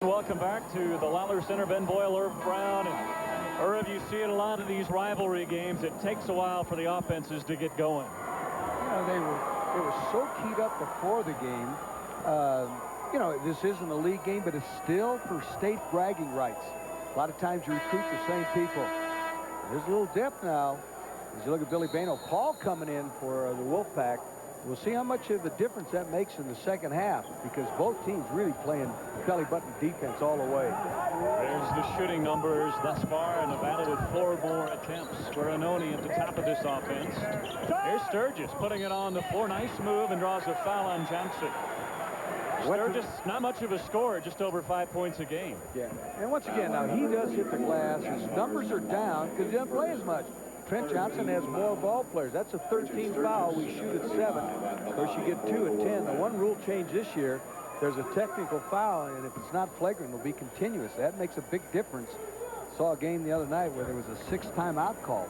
Welcome back to the Lawler Center. Ben Boyle, Irv Brown. And Irv, you see in a lot of these rivalry games, it takes a while for the offenses to get going. You know, they were so keyed up before the game. You know, this isn't a league game, but it's still for state bragging rights. A lot of times you recruit the same people. There's a little dip now. As you look at Billy Bano, Paul coming in for the Wolfpack. We'll see how much of a difference that makes in the second half, because both teams really playing belly button defense all the way. There's the shooting numbers thus far. Nevada with 4 more attempts. Guaranoni at the top of this offense. Here's Sturgis putting it on the floor. Nice move, and draws a foul on Johnson. Sturgis, not much of a scorer, just over 5 points a game. Yeah, and once again, now he does hit the glass. His numbers are down because he doesn't play as much. Trent Johnson has more ball players. That's a 13th foul. We shoot at 7. Of course, you get 2 at 10. The one rule change this year, there's a technical foul, and if it's not flagrant, it'll be continuous. That makes a big difference. Saw a game the other night where there was a 6 timeout call.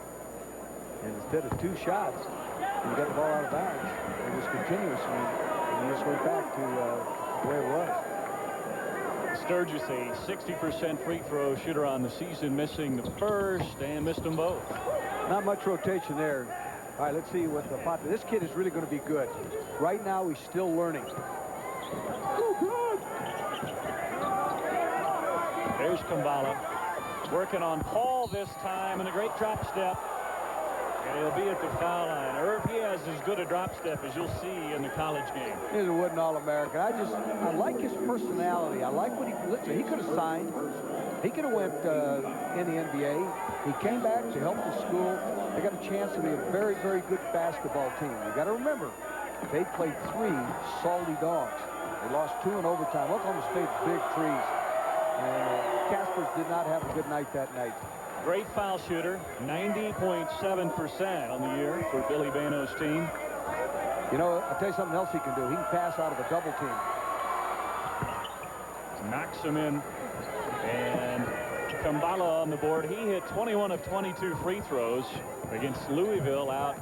And instead of 2 shots, you got the ball out of bounds. It was continuous, and you just went back to the way it was. Sturgis, a 60% free throw shooter on the season, missing the first and missed them both. Not much rotation there. All right, let's see what the pot. This kid is really going to be good. Right now, he's still learning. There's Kambala working on Paul this time, and a great drop step. And he'll be at the foul line. Irv, he has as good a drop step as you'll see in the college game. He's a wooden All-American. I like his personality. I like what he could have signed. He could have went in the NBA. He came back to help the school. They got a chance to be a very, very good basketball team. You got to remember, they played 3 salty dogs. They lost 2 in overtime. Oklahoma State, big threes. And Caspers did not have a good night that night. Great foul shooter, 90.7% on the year for Billy Bano's team. You know, I'll tell you something else he can do. He can pass out of a double team. Knocks him in. And Kambala on the board. He hit 21 of 22 free throws against Louisville out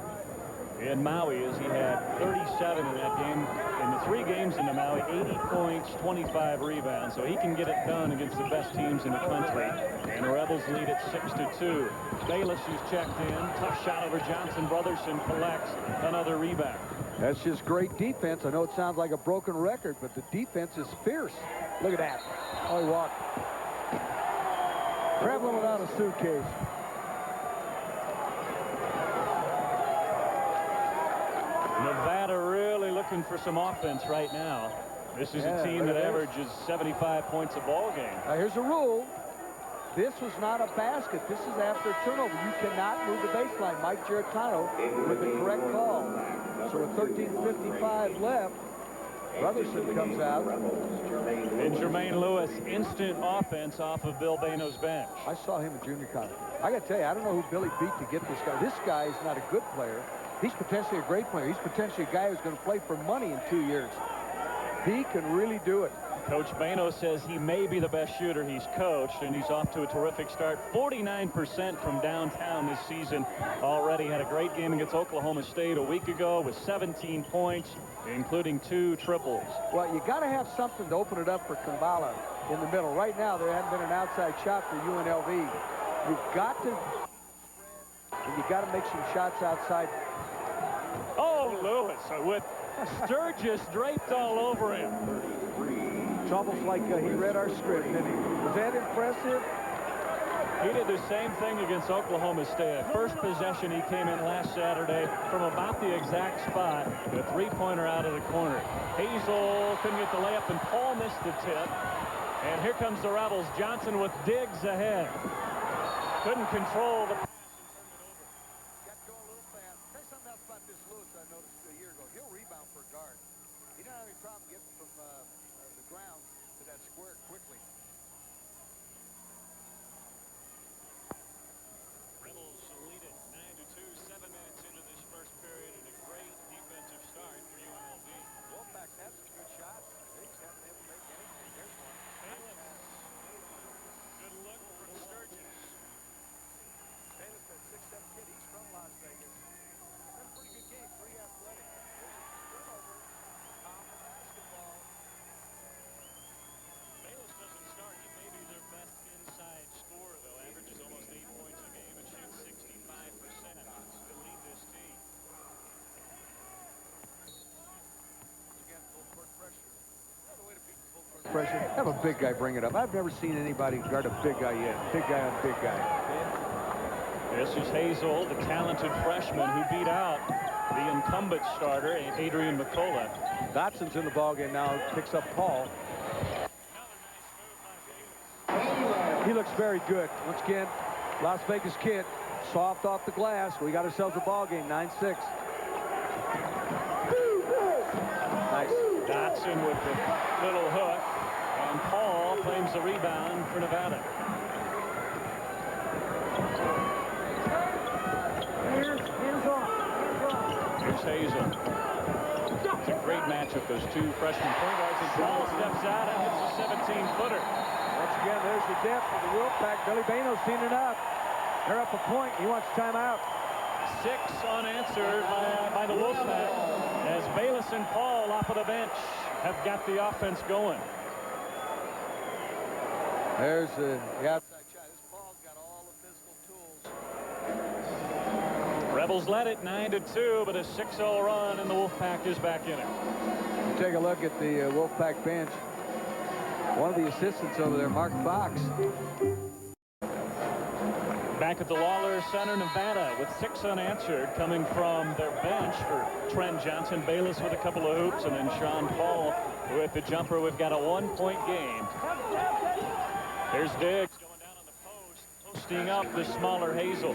in Maui, as he had 37 in that game. In the 3 games in the Maui, 80 points, 25 rebounds. So he can get it done against the best teams in the country. And the Rebels lead at 6-2. Bayless, who's checked in. Tough shot over Johnson. Brotherson collects another rebound. That's just great defense. I know it sounds like a broken record, but the defense is fierce. Look at that. Oh, he walked. Traveling without a suitcase. Nevada really looking for some offense right now. This is a team that averages 75 points a ball game. Now, here's a rule. This was not a basket. This is after a turnover. You cannot move the baseline. Mike Giarratano with the correct call. So with 13:55 left, Brotherson comes out. And Jermaine Lewis, instant offense off of Bill Bano's bench. I saw him in junior college. I got to tell you, I don't know who Billy beat to get this guy. This guy is not a good player. He's potentially a great player. He's potentially a guy who's going to play for money in 2 years. He can really do it. Coach Bano says he may be the best shooter he's coached, and he's off to a terrific start. 49% from downtown this season already. Had a great game against Oklahoma State a week ago with 17 points, including 2 triples. Well, you got to have something to open it up for Kambala in the middle. Right now, there hasn't been an outside shot for UNLV. You've got to, and you got to make some shots outside. Oh, Lewis with Sturgis draped all over him. It's almost like he read our script, didn't he? Was that impressive? He did the same thing against Oklahoma State. First possession, he came in last Saturday from about the exact spot, a 3-pointer out of the corner. Hazel couldn't get the layup, and Paul missed the tip. And here comes the Rebels. Johnson with digs ahead. Couldn't control the pass. Got to go a little fast. Tell you something else about this Lewis I noticed a year ago. He'll rebound for a guard. He doesn't have any problem getting from the ground to that square quickly. Rebels lead it 9-2, 7 minutes into this first period, and a great defensive start for UNLV. Wolfpack has some good shots. They just haven't been able to make anything. There's one. Bayless. Good look from Sturgis. Bayless Have a big guy bring it up. I've never seen anybody guard a big guy yet. Big guy on big guy. This is Hazel, the talented freshman who beat out the incumbent starter, Adrian McCullough. Dotson's in the ballgame now. Picks up Paul. He looks very good. Once again, Las Vegas kid, soft off the glass. We got ourselves a ball game, 9-6. Nice. Dotson with the little hook, and Paul claims the rebound for Nevada. Here's Hazel. It's a great matchup, those two freshman point guards, and Paul steps out and hits a 17-footer. Once again, there's the depth of the Wolfpack. Billy Bano's seen enough. They're up a point. He wants timeout. 6 unanswered by the Wolfpack as Bayless and Paul off of the bench have got the offense going. There's the outside shot. This Paul's got all the physical tools. Rebels led it 9-2, but a 6-0 run, and the Wolfpack is back in it. Take a look at the Wolfpack bench. One of the assistants over there, Mark Fox. Back at the Lawler Center, Nevada, with 6 unanswered coming from their bench for Trent Johnson. Bayless with a couple of hoops, and then Sean Paul with the jumper. We've got a 1-point game. There's Diggs going down on the post, posting up the smaller Hazel.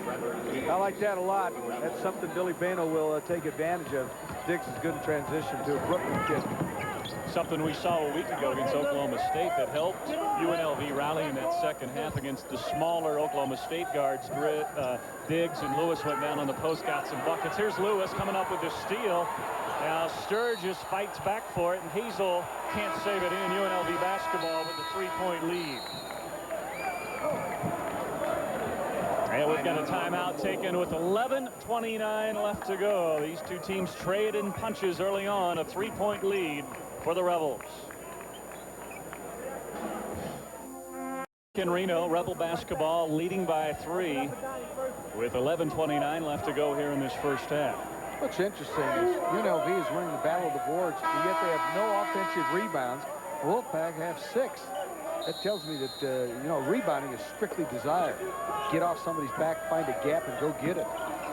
I like that a lot. That's something Billy Bano will take advantage of. Diggs is good in transition to a Brooklyn kid. Something we saw a week ago against Oklahoma State that helped UNLV rally in that second half against the smaller Oklahoma State guards. Diggs and Lewis went down on the post, got some buckets. Here's Lewis coming up with the steal. Now Sturgis fights back for it, and Hazel can't save it in. UNLV basketball with a 3-point lead. And we've got a timeout taken with 11:29 left to go. These two teams traded punches early on, a 3-point lead for the Rebels. In Reno, Rebel basketball leading by 3 with 11:29 left to go here in this first half. What's interesting is UNLV is winning the battle of the boards, and yet they have no offensive rebounds. The Wolfpack have 6. That tells me that, you know, rebounding is strictly desired. Get off somebody's back, find a gap, and go get it.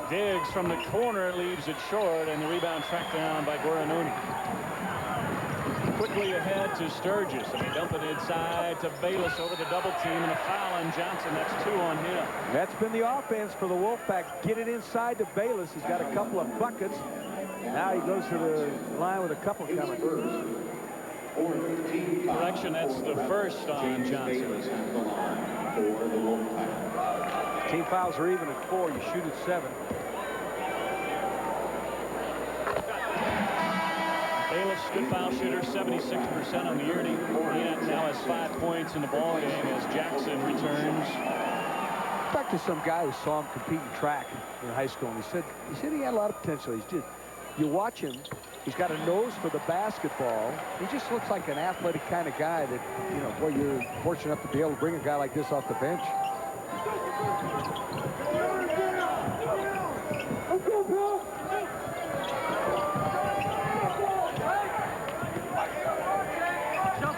Diggs from the corner leaves it short, and the rebound tracked down by Guaranoni. Quickly ahead to Sturgis, and they dump it inside to Bayless over the double team, and a foul on Johnson. That's 2 on him. That's been the offense for the Wolfpack. Get it inside to Bayless. He's got a couple of buckets. Now he goes to the line with a couple coming. Correction, that's the first on Johnson. Team fouls are even at 4. You shoot at 7. Bayless, good foul shooter, 76% on the year. He now has 5 points in the ballgame as Jackson returns. Back to some guy who saw him compete in track in high school, and he said he had a lot of potential. You watch him. He's got a nose for the basketball. He just looks like an athletic kind of guy that, you know, boy, you're fortunate enough to be able to bring a guy like this off the bench.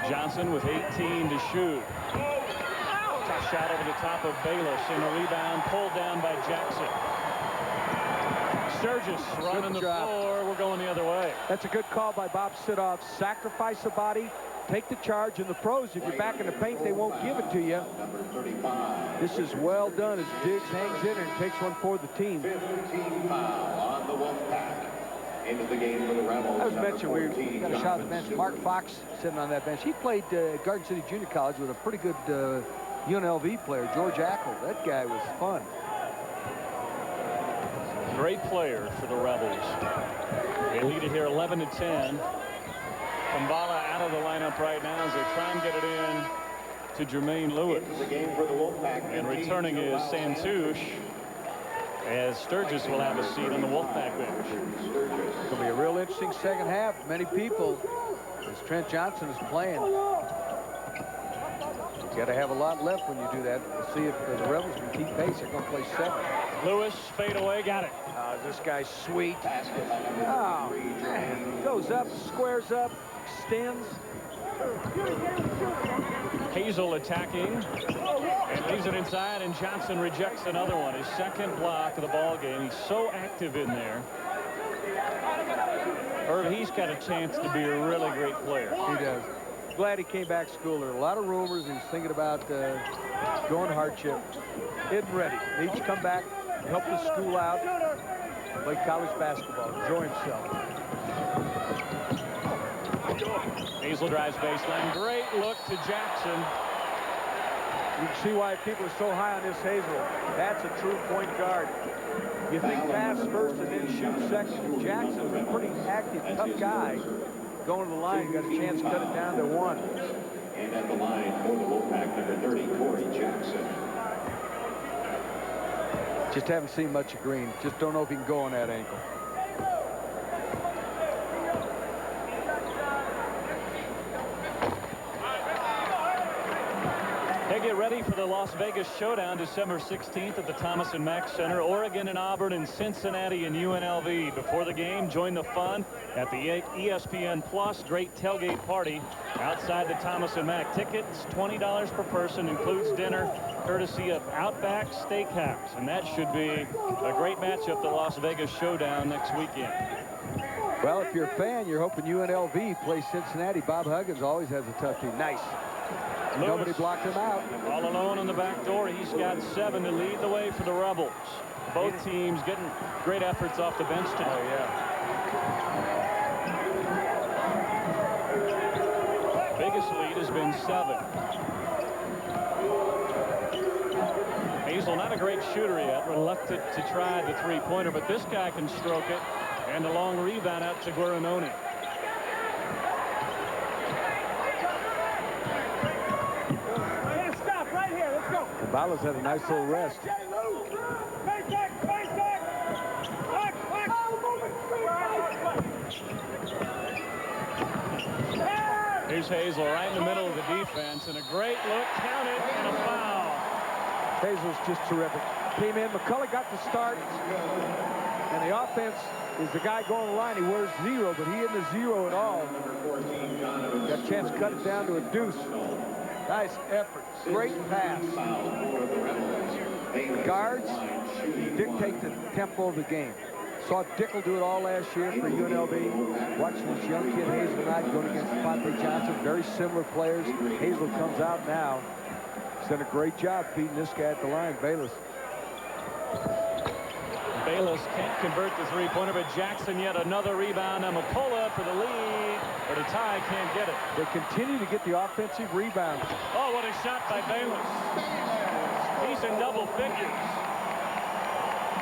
Johnson with 18 to shoot. Tough shot over the top of Bayless, and a rebound pulled down by Jackson. Sturgis running the floor. We're going the other way. That's a good call by Bob Sidoff. Sacrifice a body, take the charge. In the pros, if you're back in the paint, they won't give it to you. This is well done as Diggs hangs in and takes one for the team. 15 foul on the Wolfpack. Into the game for the Rebels. I was mentioning we got a shot at the bench. Mark Fox sitting on that bench. He played Garden City Junior College with a pretty good UNLV player, George Ackle. That guy was fun. Great player for the Rebels. They lead it here 11-10. Kambala out of the lineup right now as they try and get it in to Jermaine Lewis. Into the game for the Wolfpack. And returning is Santouche, as Sturgis will have a seat on the Wolfpack bench. It's going to be a real interesting second half. Many people, as Trent Johnson is playing. You got to have a lot left when you do that. We'll see if the Rebels can keep pace. They're going to play 7. Lewis, fade away, got it. This guy's sweet. Oh, man. Goes up, squares up, extends. Hazel attacking and leaves it inside, and Johnson rejects another one. His second block of the ball game. He's so active in there. Herb, he's got a chance to be a really great player. He does. Glad he came back to school. There were a lot of rumors. He's thinking about going hardship. Isn't ready. Needs to come back, help the school out, play college basketball, enjoy himself. Hazel drives baseline. Great look to Jackson. You can see why people are so high on this Hazel. That's a true point guard. You think pass first and then shoot second. Jackson's a pretty active, tough guy. Going to the line, got a chance to cut it down to 1. And at the line for the Wolfpack, number 30, Corey Jackson. Just haven't seen much of Green. Just don't know if he can go on that ankle. They get ready for the Las Vegas Showdown December 16th at the Thomas & Mack Center. Oregon and Auburn and Cincinnati and UNLV. Before the game, join the fun at the ESPN Plus Great Tailgate Party outside the Thomas & Mack. Tickets, $20 per person, includes dinner, courtesy of Outback Steakhouse. And that should be a great matchup, the Las Vegas Showdown next weekend. Well, if you're a fan, you're hoping UNLV plays Cincinnati. Bob Huggins always has a tough team. Nice. Lewis, nobody blocked him out. All alone on the back door. He's got 7 to lead the way for the Rebels. Both teams getting great efforts off the bench tonight. Oh, yeah. Biggest lead has been 7. Hazel, not a great shooter yet. Reluctant to try the three-pointer, but this guy can stroke it. And a long rebound out to Guarinoni. Bayless had a nice little rest. Here's Hazel right in the middle of the defense, and a great look, counted, and a foul. Hazel's just terrific. Came in, McCullough got the start, and the offense is the guy going to the line. He wears 0, but he isn't a 0 at all. Got a chance to cut it down to a deuce. Nice effort. Great pass. Guards dictate the tempo of the game. Saw Dickel do it all last year for UNLV. Watching this young kid, Hazel Knight, going against Fonte Johnson. Very similar players. Hazel comes out now. He's done a great job feeding this guy at the line, Bayless. Bayless can't convert the three-pointer, but Jackson yet another rebound. And McCullough for the lead, but a tie can't get it. They continue to get the offensive rebounds. Oh, what a shot by Bayless. He's in double figures.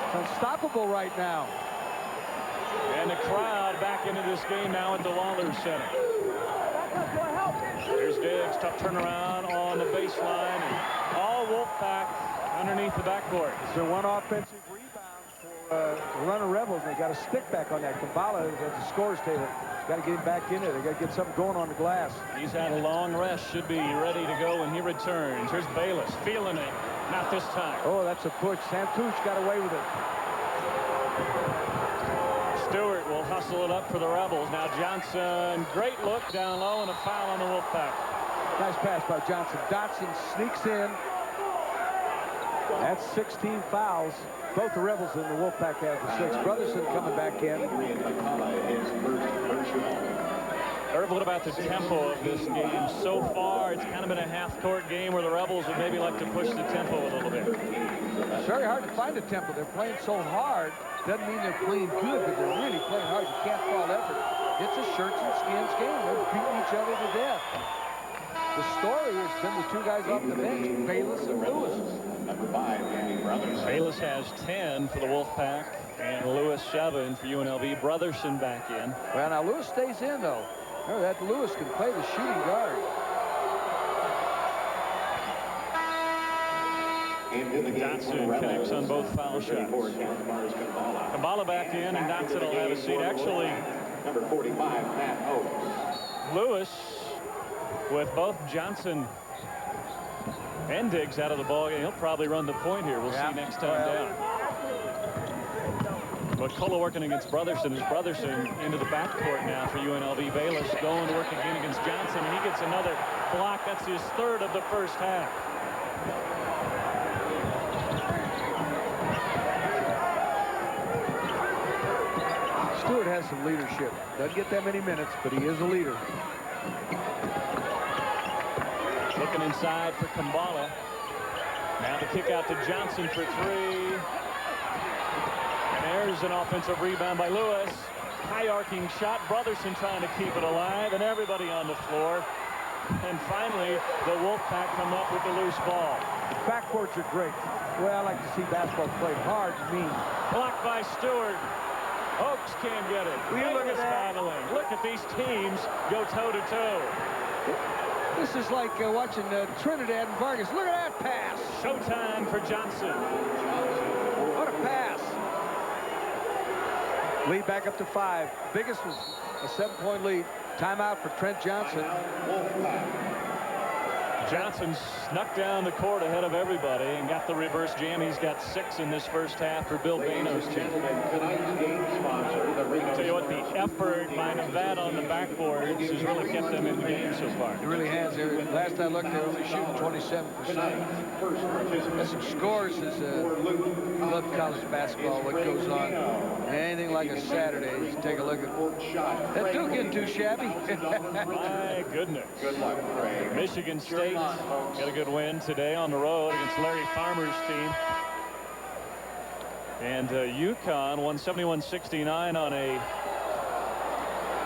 It's unstoppable right now. And the crowd back into this game now at the Waller Center. Here's Diggs, tough turnaround on the baseline. And all Wolfpack underneath the backboard. So one offensive rebound for the runner Rebels. They got a stick back on that. Kabbalah is at the scores table. Got to get him back in there. They got to get something going on the glass. He's had a long rest. Should be ready to go when he returns. Here's Bayless feeling it. Not this time. Oh, that's a push. Santucci got away with it. Stewart will hustle it up for the Rebels. Now Johnson, great look down low, and a foul on the Wolfpack. Nice pass by Johnson. Dotson sneaks in. That's 16 fouls. Both the Rebels and the Wolfpack have the 6. Brotherson coming back in. Herb, what about the tempo of this game? So far, it's kind of been a half-court game where the Rebels would maybe like to push the tempo a little bit. It's very hard to find a tempo. They're playing so hard. Doesn't mean they're playing good, but they're really playing hard. You can't fault effort. It's a shirts and skins game. They're beating each other to death. The story has been the 2 guys off the bench, Bayless and Lewis. Number 5, Andy Brothers. Bayless has 10 for the Wolfpack, and Lewis 7 for UNLV. Brotherson back in. Well, now Lewis stays in, though. Remember that Lewis can play the shooting guard. Dotson connects on both foul shots. Kabbalah back in, and Dotson will have a seat. Actually, number 45, Matt Oates. Lewis, with both Johnson and Diggs out of the ballgame, he'll probably run the point here. We'll see next time down. McCullough working against Brotherson. As Brotherson into the backcourt now for UNLV. Bayless going to work again against Johnson, and he gets another block. That's his third of the first half. Stewart has some leadership. Doesn't get that many minutes, but he is a leader. Looking inside for Kambala. Now the kick out to Johnson for three. And there's an offensive rebound by Lewis. High arcing shot. Brotherson trying to keep it alive, and everybody on the floor. And finally, the Wolfpack come up with the loose ball. The backcourts are great. Well, I like to see basketball played hard and mean. Blocked by Stewart. Oaks can't get it. Look at that. Battling. Look at these teams go toe-to-toe. This is like watching Trinidad and Vargas. Look at that pass. Showtime for Johnson. What a pass. Lead back up to 5. Biggest was a 7-point lead. Timeout for Trent Johnson. Johnson snuck down the court ahead of everybody and got the reverse jam. He's got 6 in this first half for Bill Bano's team. Tell you what, the effort by Nevada on the backboards has really kept them in the game so far. It really has. Last I looked, they're only shooting 27%. That's some scores as love college basketball, what goes on. Anything like a Saturday, you take a look at that. Don't get too shabby. My goodness. Michigan State got a good win today on the road against Larry Farmer's team. And UConn won 71-69 on a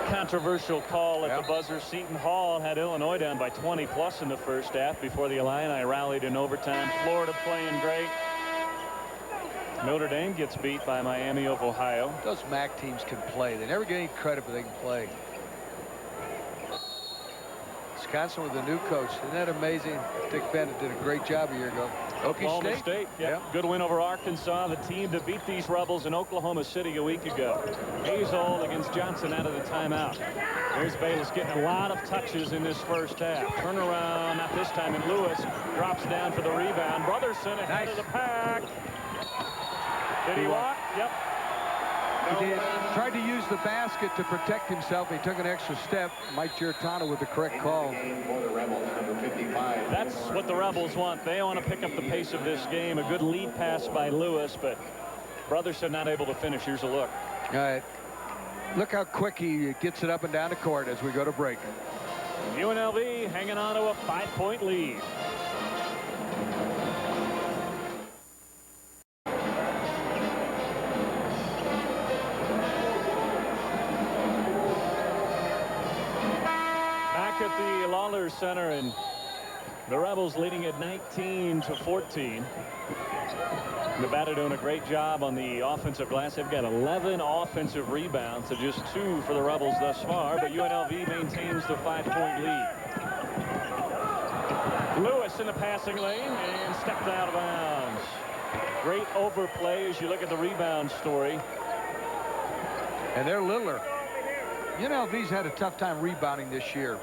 controversial call at the buzzer. Seton Hall had Illinois down by 20+ in the first half before the Illini rallied in overtime. Florida playing great. Notre Dame gets beat by Miami of Ohio. Those MAC teams can play. They never get any credit, but they can play. Wisconsin with a new coach. Isn't that amazing? Dick Bennett did a great job a year ago. Oklahoma State. Yeah. Good win over Arkansas. The team to beat these Rebels in Oklahoma City a week ago. Hazel against Johnson out of the timeout. There's Bayless getting a lot of touches in this first half. Turnaround, not this time, and Lewis drops down for the rebound. Brotherson ahead of the pack. Did he walk? Yep. He did. Tried to use the basket to protect himself. He took an extra step. Mike Giarratano with the correct call. That's what the Rebels want. They want to pick up the pace of this game. A good lead pass by Lewis, but Brotherson not able to finish. Here's a look. All right. Look how quick he gets it up and down the court as we go to break. UNLV hanging on to a 5-point lead. At the Lawler Center, and the Rebels leading at 19-14. Nevada doing a great job on the offensive glass. They've got 11 offensive rebounds to just 2 for the Rebels thus far, but UNLV maintains the 5-point lead. Lewis in the passing lane and stepped out of bounds. Great overplay as you look at the rebound story. And they're littler. UNLV's had a tough time rebounding this year.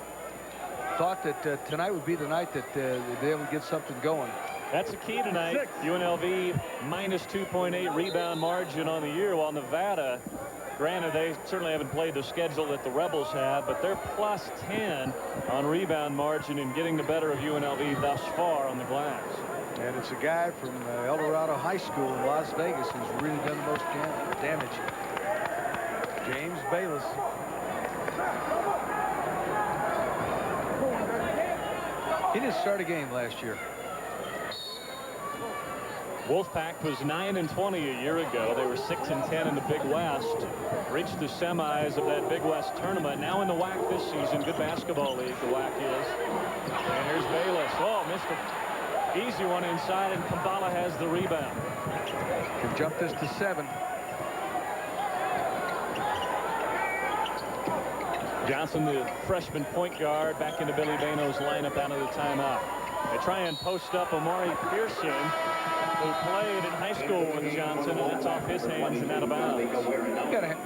Thought that tonight would be the night that they would get something going. That's the key tonight. UNLV minus 2.8 rebound margin on the year, while Nevada, granted, they certainly haven't played the schedule that the Rebels have, but they're plus 10 on rebound margin and getting the better of UNLV thus far on the glass. And it's a guy from El Dorado High School in Las Vegas who's really done the most damage. James Bayless. He didn't start a game last year. Wolfpack was 9-20 a year ago. They were 6-10 in the Big West. Reached the semis of that Big West tournament. Now in the WAC this season. Good basketball league, the WAC is. And here's Bayless. Oh, missed an easy one inside, and Kambala has the rebound. Can jump this to 7. Johnson, the freshman point guard, back into Billy Bano's lineup out of the timeout. They try and post up Amari Pearson, who played in high school with Johnson, and it's off his hands and out of bounds.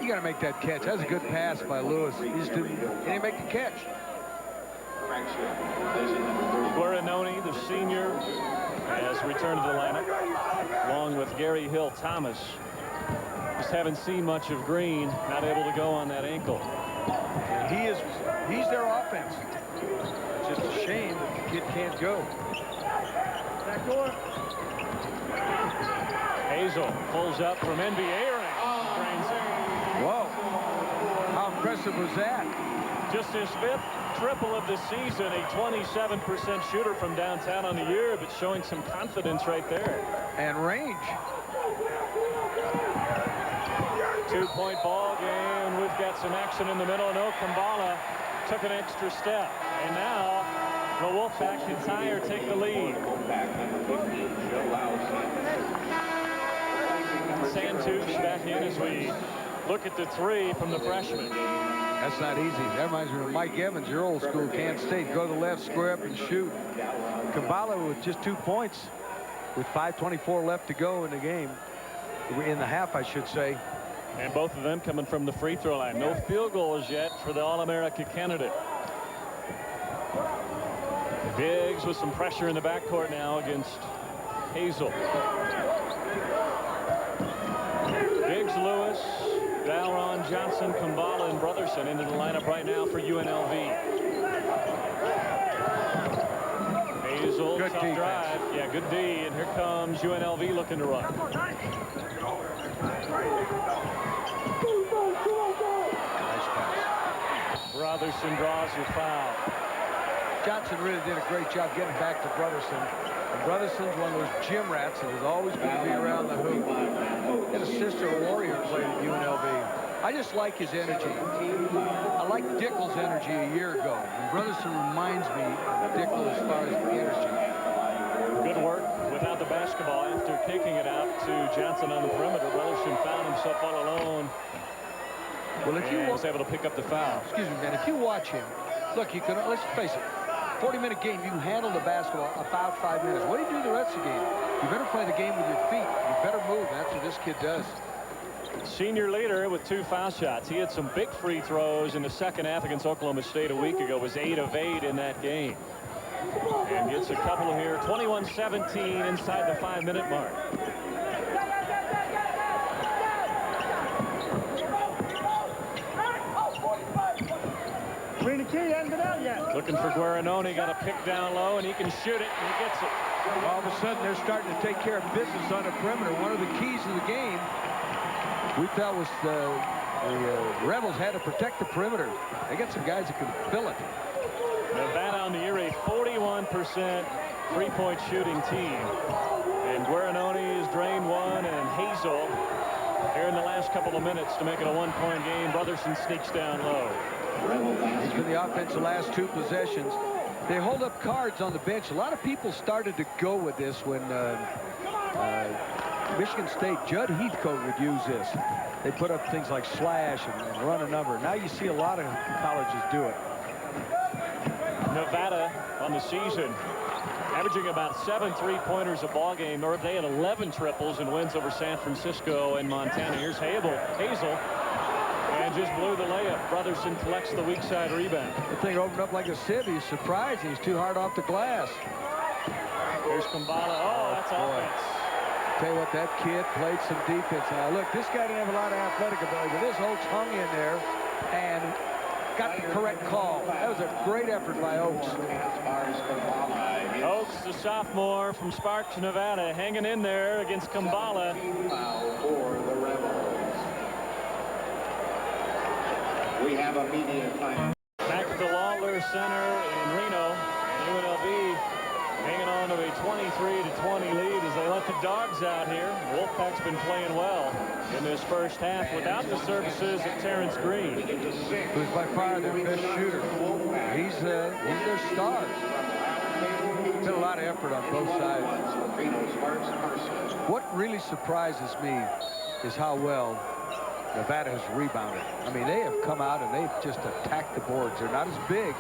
You gotta make that catch. That was a good pass by Lewis. He just didn't make the catch. Guarinoni, the senior, has returned to the lineup, along with Gary Hill Thomas. Just haven't seen much of Green. Not able to go on that ankle. And he's their offense. It's just a shame that the kid can't go. Back door. Hazel pulls up from NBA range. Drains it. Whoa. How impressive was that? Just his 5th triple of the season. A 27% shooter from downtown on the year, but showing some confidence right there. And range. 2-point ball game. We've got some action in the middle. No, Kambala took an extra step. And now the Wolfpack can tie or take the lead. Santouche back in as we look at the 3 from the freshman. That's not easy. That reminds me of Mike Evans, your old school, Kansas State. Go to the left, square up, and shoot. Kambala with just 2 points with 5:24 left to go in the game. In the half, I should say. And both of them coming from the free throw line. No field goals yet for the All-America candidate. Biggs with some pressure in the backcourt now against Hazel. Biggs, Lewis, Dalron, Johnson, Kambala, and Brotherson into the lineup right now for UNLV. Hazel, good tough defense. drive. Yeah, good D. And here comes UNLV looking to run. Nice pass. Brotherson draws your foul. Johnson really did a great job getting back to Brotherson. And Brotherson's one of those gym rats that is always going to be around the hoop. He had a sister, a Warrior, played at UNLV. I just like his energy. I like Dickel's energy a year ago. And Brotherson reminds me of Dickel as far as energy. Good work without the basketball after kicking it out to Johnson on the perimeter. Brotherson found himself all alone. Well, if you was able to pick up the foul. Excuse me, man. If you watch him, look, you can. Let's face it. 40-minute game, you handle the basketball about 5 minutes. What do you do the rest of the game? You better play the game with your feet. You better move. That's what this kid does. Senior leader with 2 foul shots. He had some big free throws in the second half against Oklahoma State a week ago. Was 8 of 8 in that game. And gets a couple here. 21-17 inside the 5-minute mark. Bring the key, hasn't been out yet. Looking for Guarinoni. Got a pick down low, and he can shoot it, and he gets it. All of a sudden, they're starting to take care of business on the perimeter. One of the keys of the game, we felt, was the Rebels had to protect the perimeter. They got some guys that can fill it. Nevada on the year, a 41% three-point shooting team. And Guarinoni has drained one, and Hazel here in the last couple of minutes to make it a 1-point game. Brotherson sneaks down low. He's been the offense the last 2 possessions. They hold up cards on the bench. A lot of people started to go with this when Michigan State, Judd Heathcote would use this. They put up things like slash and run a number. Now you see a lot of colleges do it. Nevada on the season averaging about 7 3-pointers a ball game. Or they had 11 triples and wins over San Francisco and Montana. Here's Hazel. And just blew the layup. Brotherson collects the weak side rebound. The thing opened up like a sieve. He's surprised. He's too hard off the glass. Here's Kambala. Oh, that's offense. Tell you what, that kid played some defense. Now, look, this guy didn't have a lot of athletic ability, but this Oaks hung in there and got the correct call. That was a great effort by Oaks. Oaks, the sophomore from Sparks, Nevada, hanging in there against Kambala. We have a media time. Back at the Lawler Center in Reno, and UNLV hanging on to a 23-20 lead as they let the dogs out here. Wolfpack's been playing well in this first half without the services of Terrence Green, who's by far their best shooter. He's their star. Been a lot of effort on both sides. What really surprises me is how well Nevada has rebounded. I mean, they have come out and they've just attacked the boards. They're not as big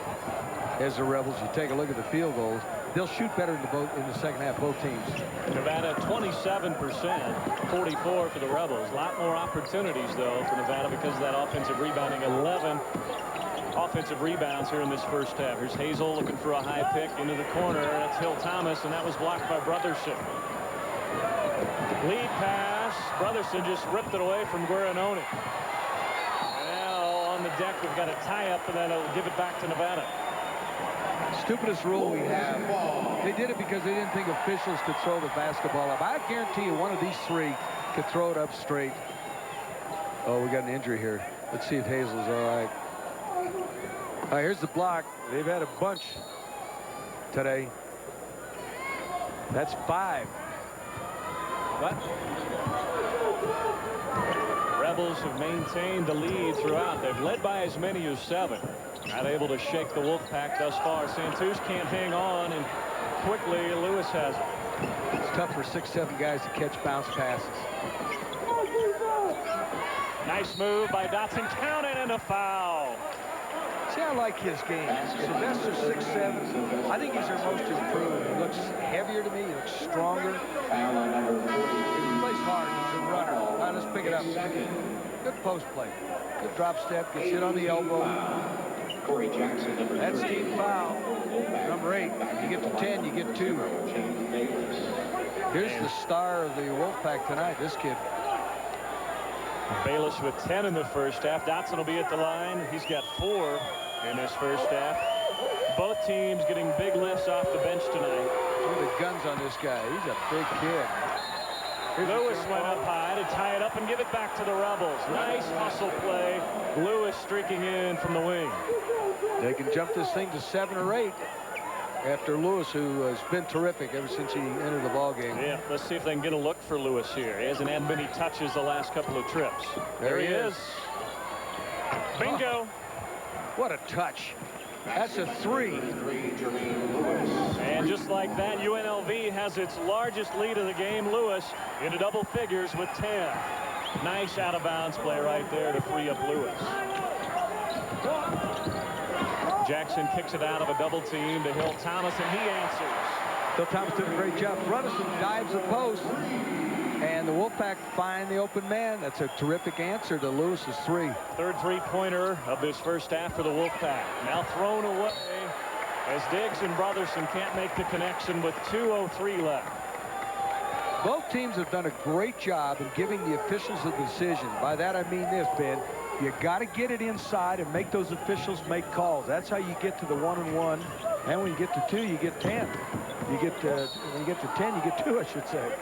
as the Rebels. You take a look at the field goals. They'll shoot better in the second half, both teams. Nevada 27%, 44 for the Rebels. A lot more opportunities, though, for Nevada because of that offensive rebounding. 11 offensive rebounds here in this first half. Here's Hazel looking for a high pick into the corner. That's Hill Thomas, and that was blocked by Brotherson. Lead pass Brotherson just ripped it away from Guarinoni. And now on the deck, we've got a tie-up, and then it'll give it back to Nevada. Stupidest rule we have. They did it because they didn't think officials could throw the basketball up. I guarantee you one of these three could throw it up straight. Oh, we got an injury here. Let's see if Hazel's all right. All right, here's the block. They've had a bunch today. That's 5. But Rebels have maintained the lead throughout. They've led by as many as 7. Not able to shake the Wolfpack thus far. Santos can't hang on, and quickly Lewis has it. It's tough for 6-7 guys to catch bounce passes. Nice move by Dotson. Count it, and a foul. See, I like his game. Sylvester 6'7". I think he's their most improved. He looks heavier to me. He looks stronger. He plays hard. He's a runner. All right, let's pick it up. Good post play. Good drop step. Gets hit on the elbow. That's team foul. Number 8. You get to 10, you get 2. Here's the star of the Wolfpack tonight, this kid. Bayless with 10 in the first half. Dotson will be at the line. He's got 4 in his first half. Both teams getting big lifts off the bench tonight. Look at the guns on this guy. He's a big kid. Lewis went up high to tie it up and give it back to the Rebels. Nice hustle play. Lewis streaking in from the wing. They can jump this thing to 7 or 8 after Lewis, who has been terrific ever since he entered the ball game. Yeah, let's see if they can get a look for Lewis here. He hasn't had many touches the last couple of trips. There he is. Bingo. Oh, what a touch. That's a 3. And just like that, UNLV has its largest lead of the game. Lewis into double figures with 10. Nice out-of-bounds play right there to free up Lewis. Jackson kicks it out of a double team to Hill Thomas, and he answers. Hill Thomas did a great job. Renovsunlv dives the post, and the Wolfpack find the open man. That's a terrific answer to Lewis's 3. Third three-pointer of this first half for the Wolfpack. Now thrown away as Diggs and Brotherson can't make the connection with 2:03 left. Both teams have done a great job in giving the officials a decision. By that I mean this, Ben. You got to get it inside and make those officials make calls. That's how you get to the 1-and-1. And when you get to 2, you get 10. When you get to 10, you get 2, I should say.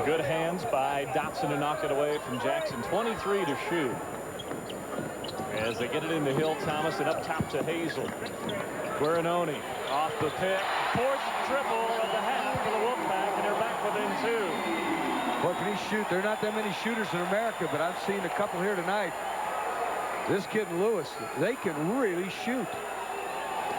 Good hands by Dotson to knock it away from Jackson. 23 to shoot. As they get it into Hill Thomas and up top to Hazel. Guarinoni off the pit. Fourth triple of the half for the Wolfpack, and they're back within 2. What can he shoot? There are not that many shooters in America, but I've seen a couple here tonight. This kid and Lewis, they can really shoot.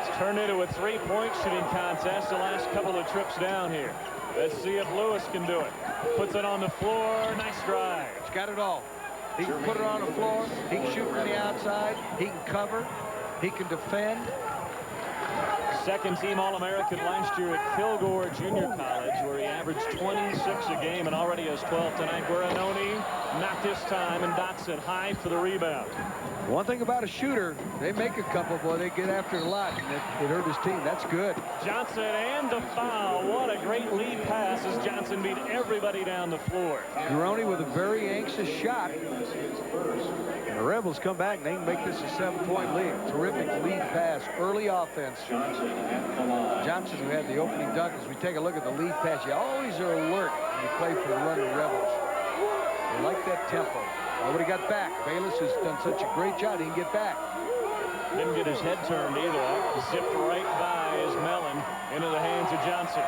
It's turned into a three-point shooting contest the last couple of trips down here. Let's see if Lewis can do it. Puts it on the floor. Nice drive. He's got it all. He can put it on the floor. He can shoot from the outside. He can cover. He can defend. Second-team All-American last year at Kilgore Junior College, where he averaged 26 a game and already has 12 tonight. Guarinoni, not this time, and Dotson high for the rebound. One thing about a shooter, they make a couple, boy, they get after it a lot, and it hurt his team. That's good. Johnson and the foul. What a great lead pass as Johnson beat everybody down the floor. Guarinoni with a very anxious shot. And the Rebels come back, and they can make this a 7-point lead. Terrific lead pass, early offense. Johnson, who had the opening dunk, as we take a look at the lead pass, you always are alert when you play for the running Rebels. They like that tempo. Nobody got back. Bayless has done such a great job. He didn't get back. Didn't get his head turned either. Zipped right by his melon into the hands of Johnson.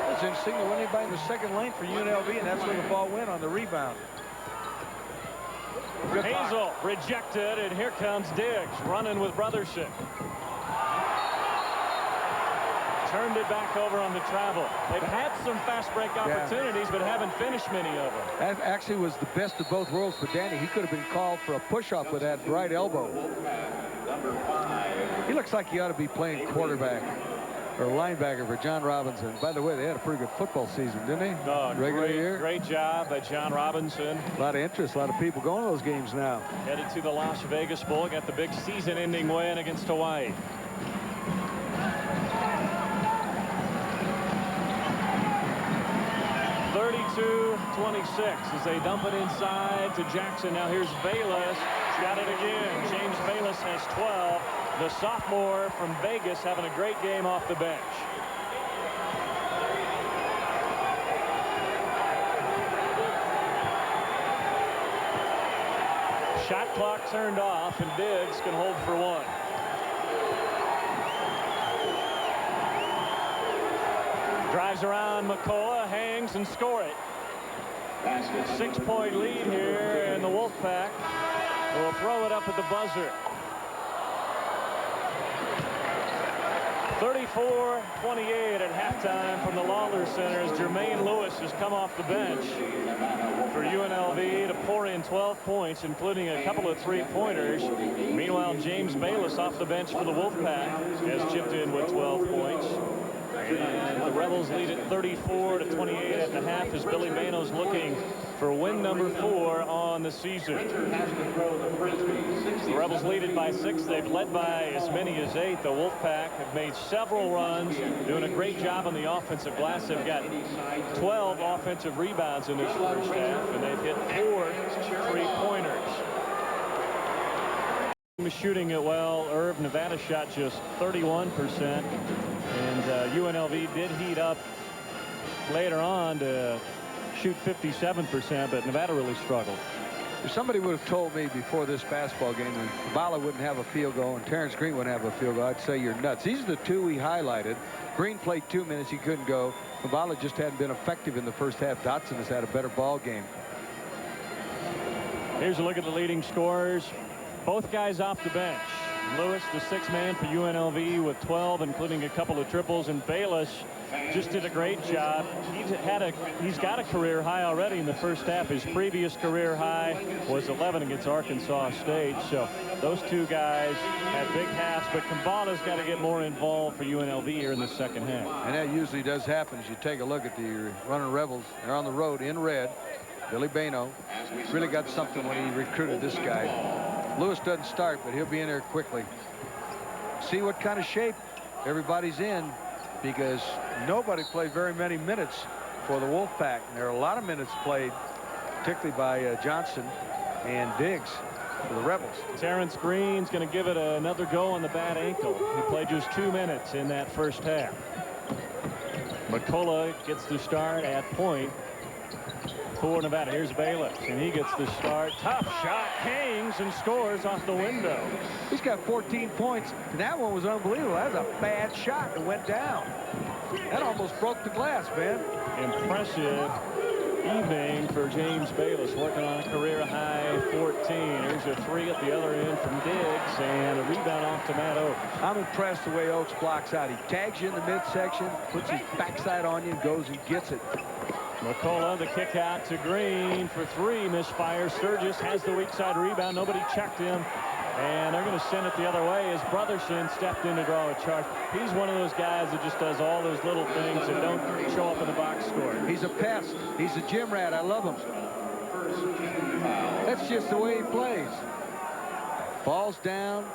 That's interesting. There wasn't anybody in the second lane for UNLV, and that's where the ball went on the rebound. Good Hazel rejected, and here comes Diggs running with Brotherson. Turned it back over on the travel. They've had some fast break opportunities, but haven't finished many of them. That actually was the best of both worlds for Danny. He could have been called for a push-off with that right elbow. He looks like he ought to be playing quarterback or linebacker for John Robinson. By the way, they had a pretty good football season, didn't they? Oh, great job by John Robinson. A lot of interest, a lot of people going to those games now. Headed to the Las Vegas Bowl, got the big season-ending win against Hawaii. 32-26 as they dump it inside to Jackson. Now here's Bayless. Got it again. James Bayless has 12. The sophomore from Vegas having a great game off the bench. Shot clock turned off, and Diggs can hold for one. Drives around McCullough, hangs, and score it. 6-point lead here, and the Wolfpack will throw it up at the buzzer. 34-28 at halftime from the Lawler Center as Jermaine Lewis has come off the bench for UNLV to pour in 12 points, including a couple of three-pointers. Meanwhile, James Bayless off the bench for the Wolfpack has chipped in with 12 points. And the Rebels lead at 34-28 at the half as Billy Bano's looking for win number 4 on the season. The Rebels lead it by 6. They've led by as many as 8. The Wolfpack have made several runs, doing a great job on the offensive glass. They've got 12 offensive rebounds in this first half, and they've hit 4 three-pointers. Shooting it well. Irv, Nevada shot just 31%. And UNLV did heat up later on to shoot 57%, but Nevada really struggled. If somebody would have told me before this basketball game that Bala wouldn't have a field goal and Terrence Green wouldn't have a field goal, I'd say you're nuts. These are the two we highlighted. Green played 2 minutes. He couldn't go. Bala just hadn't been effective in the first half. Dotson has had a better ball game. Here's a look at the leading scorers. Both guys off the bench. Lewis, the 6th man for UNLV with 12, including a couple of triples, and Bayless just did a great job. He's got a career high already in the first half. His previous career high was 11 against Arkansas State. So those two guys had big halves, but Kambala's got to get more involved for UNLV here in the second half. And that usually does happen as you take a look at the running Rebels. They're on the road in red. Billy Bano really got something when he recruited this guy. Lewis doesn't start, but he'll be in there quickly. See what kind of shape everybody's in, because nobody played very many minutes for the Wolfpack. And there are a lot of minutes played, particularly by Johnson and Diggs for the Rebels. Terrence Green's going to give it another go on the bad ankle. He played just 2 minutes in that first half. McCullough gets the start at point for Nevada. Here's Bayless, and he gets the start. Tough shot, hangs and scores off the window. He's got 14 points, and that one was unbelievable. That was a bad shot that went down. That almost broke the glass, man. Impressive evening for James Bayless, working on a career high 14. Here's a 3 at the other end from Diggs, and a rebound off to Matt Oakes. I'm impressed the way Oakes blocks out. He tags you in the midsection, puts his backside on you, and goes and gets it. McCullough, the kick out to Green for 3, misfire. Sturgis has the weak side rebound. Nobody checked him, and they're going to send it the other way as Brotherson stepped in to draw a charge. He's one of those guys that just does all those little things that don't show up in the box score. He's a pest. He's a gym rat. I love him. That's just the way he plays. Falls down,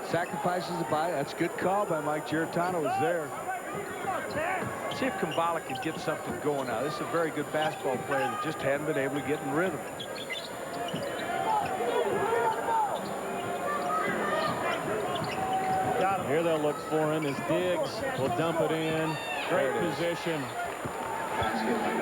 sacrifices the body. That's a good call by Mike Giarratano. Was there. See if Kambala can get something going now. This is a very good basketball player that just hadn't been able to get in rhythm. Here they'll look for him as Diggs will dump it in. Great position.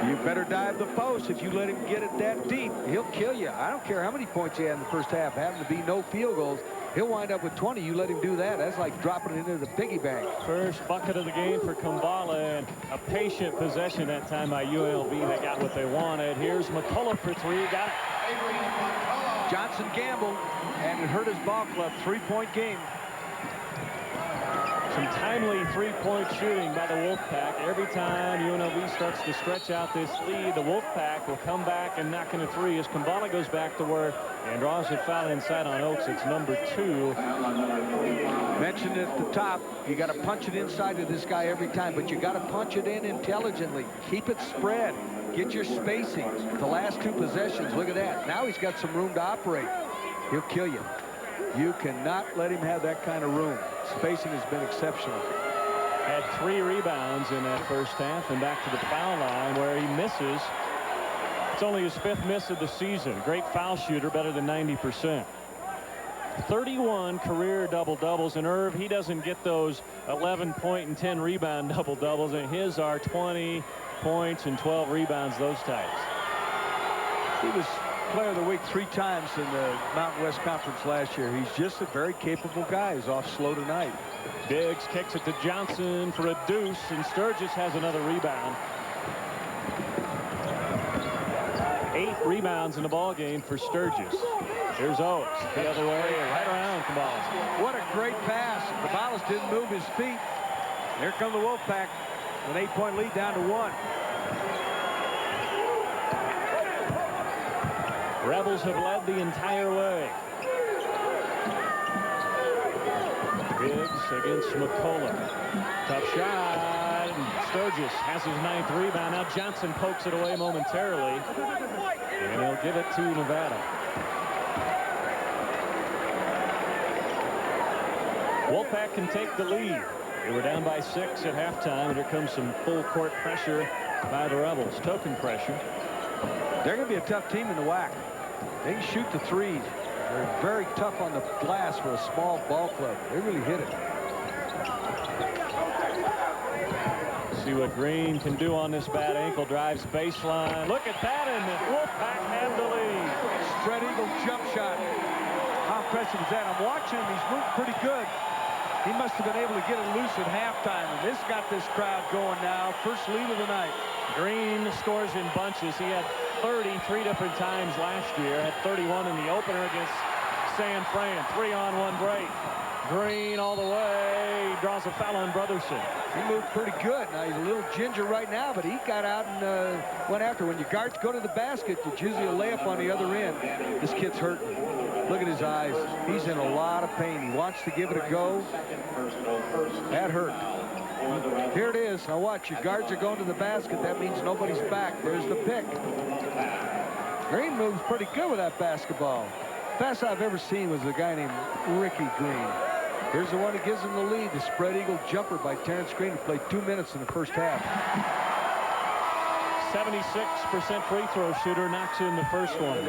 You better dive the post. If you let him get it that deep, he'll kill you. I don't care how many points he had in the first half. Having to be no field goals, he'll wind up with 20. You let him do that. That's like dropping it into the piggy bank. First bucket of the game for Kambala, and a patient possession that time by UNLV. They got what they wanted. Here's McCullough for 3. Got it. Johnson gambled, and it hurt his ball club. 3-point game. Some timely three-point shooting by the Wolfpack. Every time UNLV starts to stretch out this lead, the Wolfpack will come back and knock in a 3 as Kambala goes back to work and draws a foul inside on Oakes. It's number 2. Mentioned at the top, you got to punch it inside to this guy every time, but you got to punch it in intelligently. Keep it spread. Get your spacing. The last 2 possessions, look at that. Now he's got some room to operate. He'll kill you. You cannot let him have that kind of room. Spacing has been exceptional. Had 3 rebounds in that first half, and back to the foul line where he misses. It's only his 5th miss of the season. Great foul shooter, better than 90%. 31 career double-doubles. And Irv, he doesn't get those 11-point and 10-rebound double-doubles, and his are 20 points and 12 rebounds, those types. He was player of the week 3 times in the Mountain West Conference last year. He's just a very capable guy. He's off slow tonight. Diggs kicks it to Johnson for a deuce, and Sturgis has another rebound. 8 rebounds in the ball game for Sturgis. Here's Oaks the other way, right around Caballas. What a great pass. Caballas didn't move his feet. Here come the Wolfpack. An 8-point lead down to 1. Rebels have led the entire way. Diggs against McCullough. Tough shot. And Sturgis has his 9th rebound. Now Johnson pokes it away momentarily. And he'll give it to Nevada. Wolfpack can take the lead. They were down by 6 at halftime, and here comes some full court pressure by the Rebels. Token pressure. They're going to be a tough team in the WAC. They can shoot the threes. They're very tough on the glass for a small ball club. They really hit it. See what Green can do on this bad ankle. Drives baseline. Look at that, and the Wolfpack have the lead. Spread eagle jump shot. How impressive is that? I'm watching him. He's moved pretty good. He must have been able to get it loose at halftime, and this got this crowd going now. First lead of the night. Green scores in bunches. He had 30 3 different times last year. Had 31 in the opener against San Fran. 3-on-1 break. Green all the way. Draws a foul on Brotherson. He moved pretty good. Now he's a little ginger right now, but he got out and went after. When your guards go to the basket, it's usually a layup on the other end. This kid's hurting. Look at his eyes. He's in a lot of pain. He wants to give it a go. That hurt. Here it is. Now watch. Your guards are going to the basket. That means nobody's back. There's the pick. Green moves pretty good with that basketball. Best I've ever seen was a guy named Ricky Green. Here's the one that gives him the lead. The spread eagle jumper by Terrence Green, who played 2 minutes in the first half. 76% free throw shooter, knocks in the first one.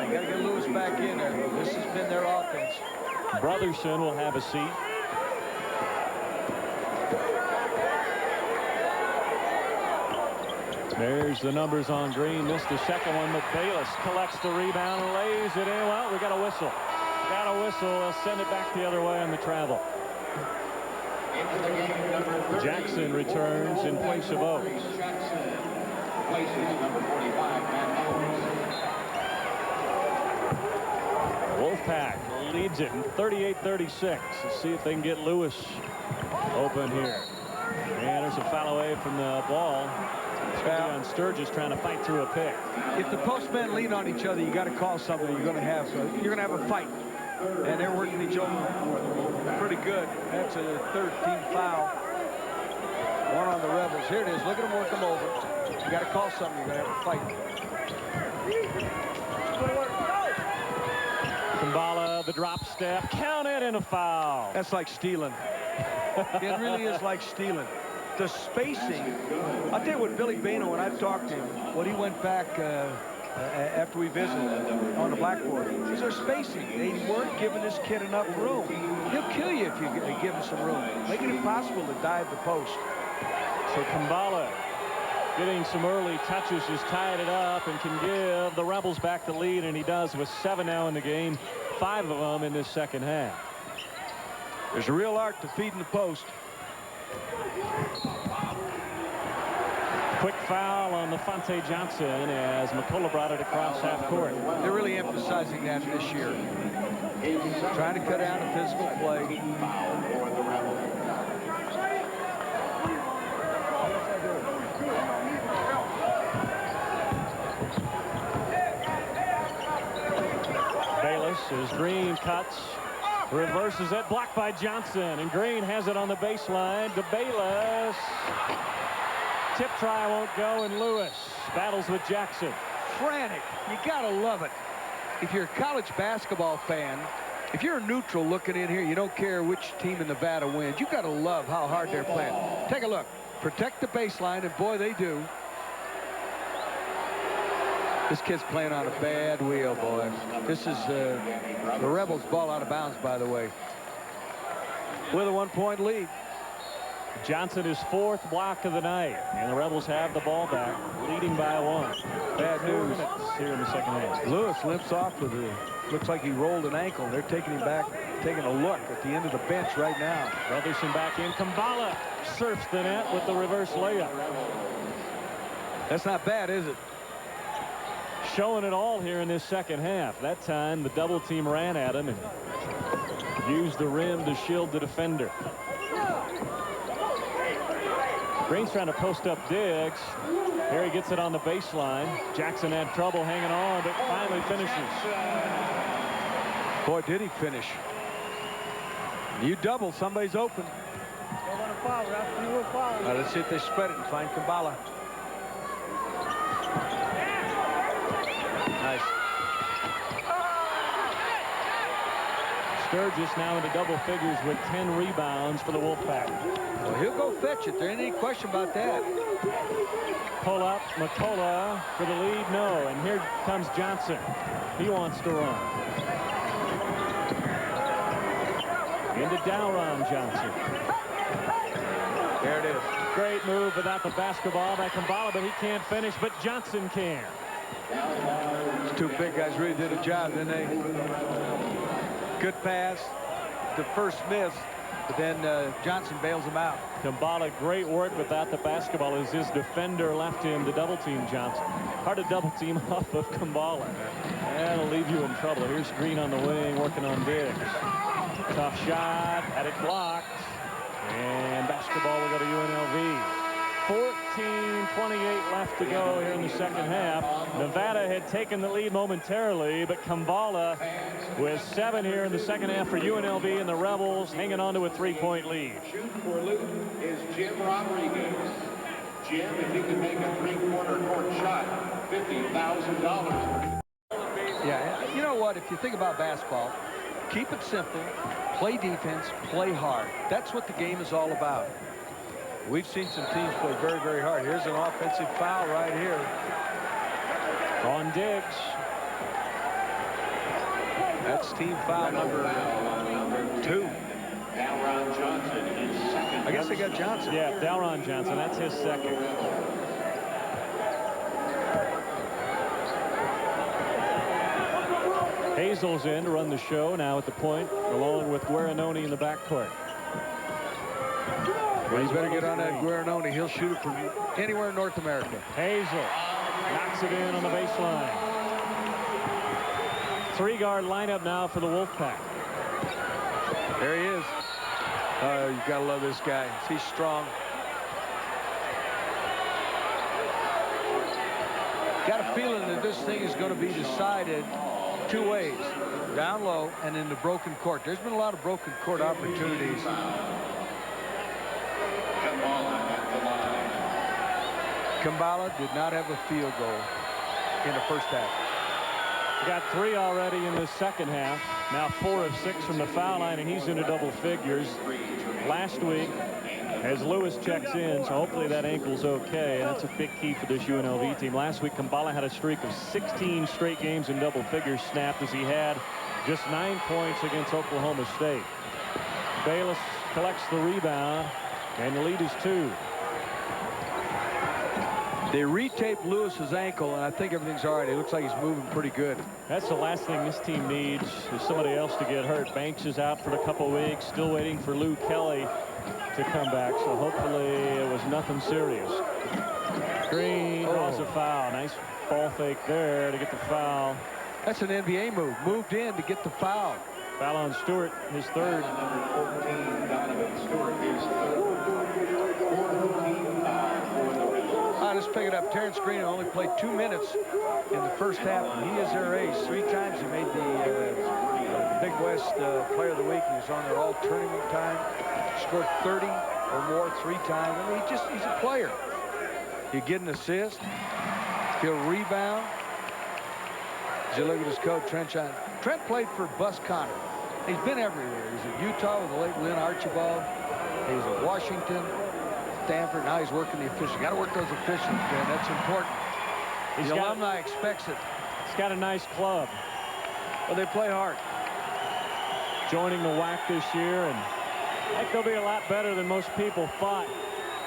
You got to get Lewis back in there. This has been their offense. Brotherson will have a seat. There's the numbers on Green. Missed the second one, but Bayless collects the rebound and lays it in. Well, we got a whistle. Got a whistle. They'll send it back the other way on the travel. Jackson returns in place of Oaks. Wolfpack leads it in 38-36. Let's see if they can get Lewis open here. And there's a foul away from the ball. It's going to be on Sturgis trying to fight through a pick. If the postmen lean on each other, you got to call somebody. You're going to have a fight. And they're working each other pretty good. That's a 13th foul. One on the Rebels. Here it is. Look at them work them over. You got to call something. You're going to have a fight. Kumbala, the drop step. Count it, and a foul. That's like stealing. It really is like stealing. The spacing. I'll tell you what, Billy Bano, when I talked to him, when he went back after we visited on the blackboard, is their spacing. They weren't giving this kid enough room. He'll kill you if you give him some room. Make it impossible to dive the post. So Kumbala getting some early touches, has tied it up and can give the Rebels back the lead, and he does with 7 now in the game, 5 of them in this second half. There's a real art to feeding the post. Quick foul on LaFonte Johnson as McCullough brought it across half court. They're really emphasizing that this year. Trying to cut down the physical play. Bayless as Green cuts. Reverses it, blocked by Johnson, and Green has it on the baseline to Bayless. Tip try won't go, and Lewis battles with Jackson. Frantic. You gotta love it. If you're a college basketball fan, if you're a neutral looking in here, you don't care which team in Nevada wins. You gotta love how hard they're playing. Take a look. Protect the baseline, and boy, they do. This kid's playing on a bad wheel, boy. This is the Rebels' ball out of bounds, by the way. With a 1-point lead. Johnson is 4th block of the night, and the Rebels have the ball back, leading by 1. Bad news here in the second half. Lewis limps off with it. Looks like he rolled an ankle. They're taking him back, taking a look at the end of the bench right now. Brotherson back in. Kumbala surfs the net with the reverse layup. That's not bad, is it? Showing it all here in this second half. That time the double team ran at him and used the rim to shield the defender. Green's trying to post up Diggs. Here he gets it on the baseline. Jackson had trouble hanging on, but finally finishes. Boy, did he finish. You double, somebody's open. Let's see if they spread it and find Kumbala. Nice. Sturgis now into double figures with 10 rebounds for the Wolfpack. Well, he'll go fetch it. There ain't any question about that. Pull up, McCullough for the lead, no. And here comes Johnson. He wants to run. Into Dowron Johnson. There it is. Great move without the basketball by Kumbala, but he can't finish, but Johnson can. These two big guys really did a job, didn't they? Good pass. The first miss, but then Johnson bails him out. Kumbala, great work without the basketball as his defender left him to double team Johnson. Hard to double team off of Kumbala. That'll leave you in trouble. Here's Green on the wing working on Diggs. Tough shot, had it blocked. And basketball will go to UNLV. 14:28 left to go here in the second half. Nevada had taken the lead momentarily, but Kumbala with 7 here in the second half for UNLV, and the Rebels hanging on to a 3-point lead. Shooting for Luke is Jim Rodriguez. Jim, if he can make a 3-quarter court shot, $50,000. Yeah, you know what? If you think about basketball, keep it simple, play defense, play hard. That's what the game is all about. We've seen some teams play very, very hard. Here's an offensive foul right here. On Diggs. That's team foul number 2. Dowron Johnson is second. I guess they got Johnson. Yeah, Dowron Johnson. That's his second. Hazel's in to run the show now at the point, along with Guarinoni in the backcourt. Well, you better get on that Guarinoni. He'll shoot it from anywhere in North America. Hazel knocks it in on the baseline. 3-guard lineup now for the Wolfpack. There he is. Oh, you gotta love this guy. He's strong. Got a feeling that this thing is going to be decided 2 ways: down low and in the broken court. There's been a lot of broken court opportunities. Kumbala did not have a field goal in the first half. Got 3 already in the second half. Now 4 of 6 from the foul line, and he's into double figures. Last week, as Lewis checks in, so hopefully that ankle's okay, and that's a big key for this UNLV team. Last week, Kumbala had a streak of 16 straight games in double figures snapped, as he had just 9 points against Oklahoma State. Bayless collects the rebound, and the lead is 2. They retaped Lewis's ankle, and I think everything's all right. It looks like he's moving pretty good. That's the last thing this team needs, is somebody else to get hurt. Banks is out for a couple weeks, still waiting for Lou Kelly to come back, so hopefully it was nothing serious. Green draws a foul. Nice ball fake there to get the foul. That's an NBA move. Moved in to get the foul. Foul on Stewart, his 3rd. Number 14, Donovan Stewart, his 3rd. 14 foul for the Rebels. All right, let's pick it up. Terrence Green only played 2 minutes in the first half, and he is their ace. 3 times he made the Big West Player of the Week. He was on there all tournament time. Scored 30 or more 3 times. I mean, he's a player. He'll get an assist. He'll rebound. As you look at his coach, Trent. Trent played for Bus Connor. He's been everywhere. He's at Utah with the late Lynn Archibald. He's at Washington, Stanford. Now he's working the officials. Got to work those officials, man. That's important. The alumni expects it. He's got a nice club. Well, they play hard. Joining the WAC this year, and I think they'll be a lot better than most people thought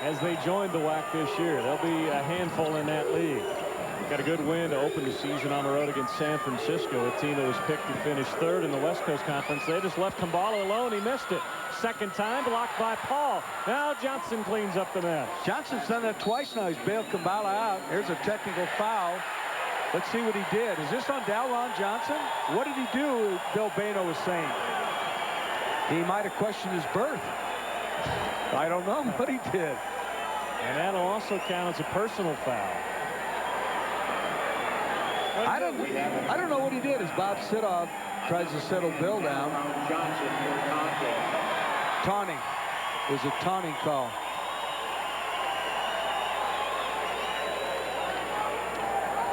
as they joined the WAC this year. They'll be a handful in that league. Got a good win to open the season on the road against San Francisco, a team that was picked to finish third in the West Coast Conference. They just left Kumbala alone. He missed it. Second time, blocked by Paul. Now Johnson cleans up the mess. Johnson's done that twice now. He's bailed Kumbala out. Here's a technical foul. Let's see what he did. Is this on Dalron Johnson? What did he do, Bill Bano was saying? He might have questioned his birth. I don't know what he did. And that'll also count as a personal foul. I don't know what he did as Bob Sidoff tries to settle Bill down. Taunting. It was a taunting call.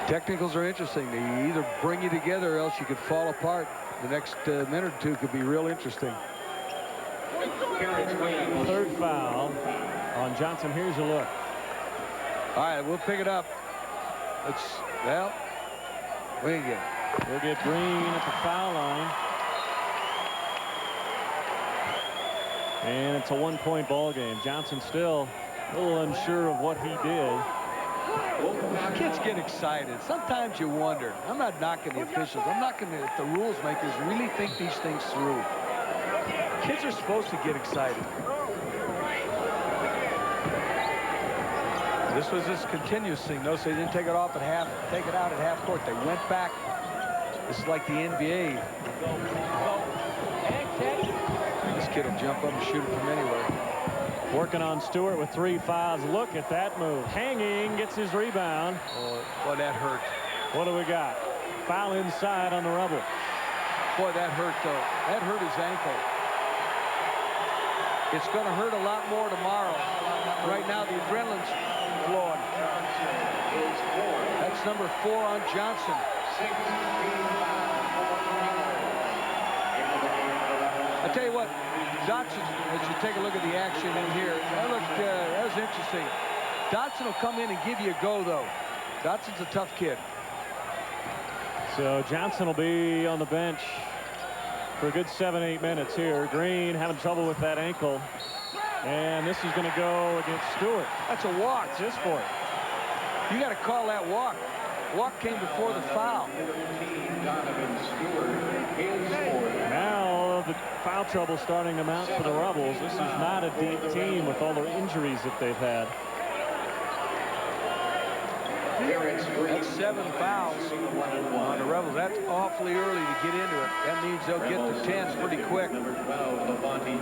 Technicals are interesting. They either bring you together or else you could fall apart. The next minute or two could be real interesting. Third foul on Johnson. Here's a look. All right, we'll pick it up. Well, we get it. We'll get Green at the foul line. And it's a one-point ball game. Johnson still a little unsure of what he did. Kids get excited. Sometimes you wonder. I'm not knocking the officials. I'm knocking if the rules makers really think these things through. Kids are supposed to get excited. This was this continuous thing. Notice they didn't take it out at half court. They went back. This is like the NBA. This kid will jump up and shoot it from anywhere. Working on Stewart with 3 fouls. Look at that move. Hanging, gets his rebound. Boy, that hurt. What do we got? Foul inside on the Rebel. Boy, that hurt, though. That hurt his ankle. It's going to hurt a lot more tomorrow. Right now, the adrenaline's flowing. That's number 4 on Johnson. I tell you what, Dotson, as you take a look at the action in here, that was interesting. Dotson will come in and give you a go, though. Dotson's a tough kid. So Johnson will be on the bench for a good 7-8 minutes here. Green having trouble with that ankle. And this is going to go against Stewart. That's a walk. It's his fault. You got to call that walk. Walk came before the foul. Now the foul trouble starting to mount for the Rebels. This is not a deep team with all the injuries that they've had. That's 7 fouls on the Rebels. That's awfully early to get into it. That means they'll get to 10 pretty quick.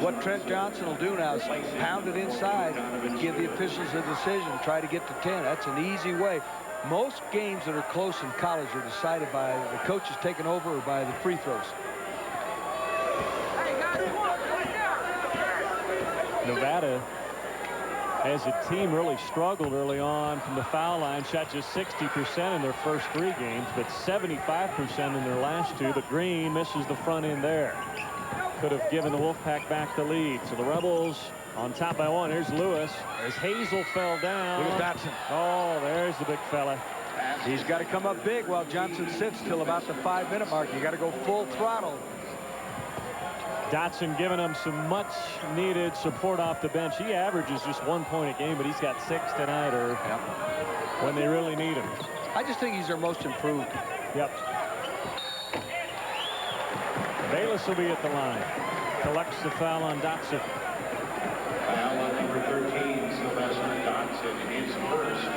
What Trent Johnson will do now is pound it inside and give the officials a decision. Try to get to 10. That's an easy way. Most games that are close in college are decided by the coaches taking over or by the free throws. Nevada, as a team, really struggled early on from the foul line. Shot just 60% in their first 3 games, but 75% in their last 2. But Green misses the front end there. Could have given the Wolfpack back the lead. So the Rebels on top by 1. Here's Lewis as Hazel fell down. Look at Dotson. Oh, there's the big fella. He's got to come up big while Johnson sits till about the 5-minute mark. You got to go full throttle. Dotson giving them some much needed support off the bench. He averages just 1 point a game, but he's got 6 tonight or when they really need him. I just think he's their most improved. Yep. Bayless will be at the line. Collects the foul on Dotson. Foul on number 13, Sylvester Dotson, his first.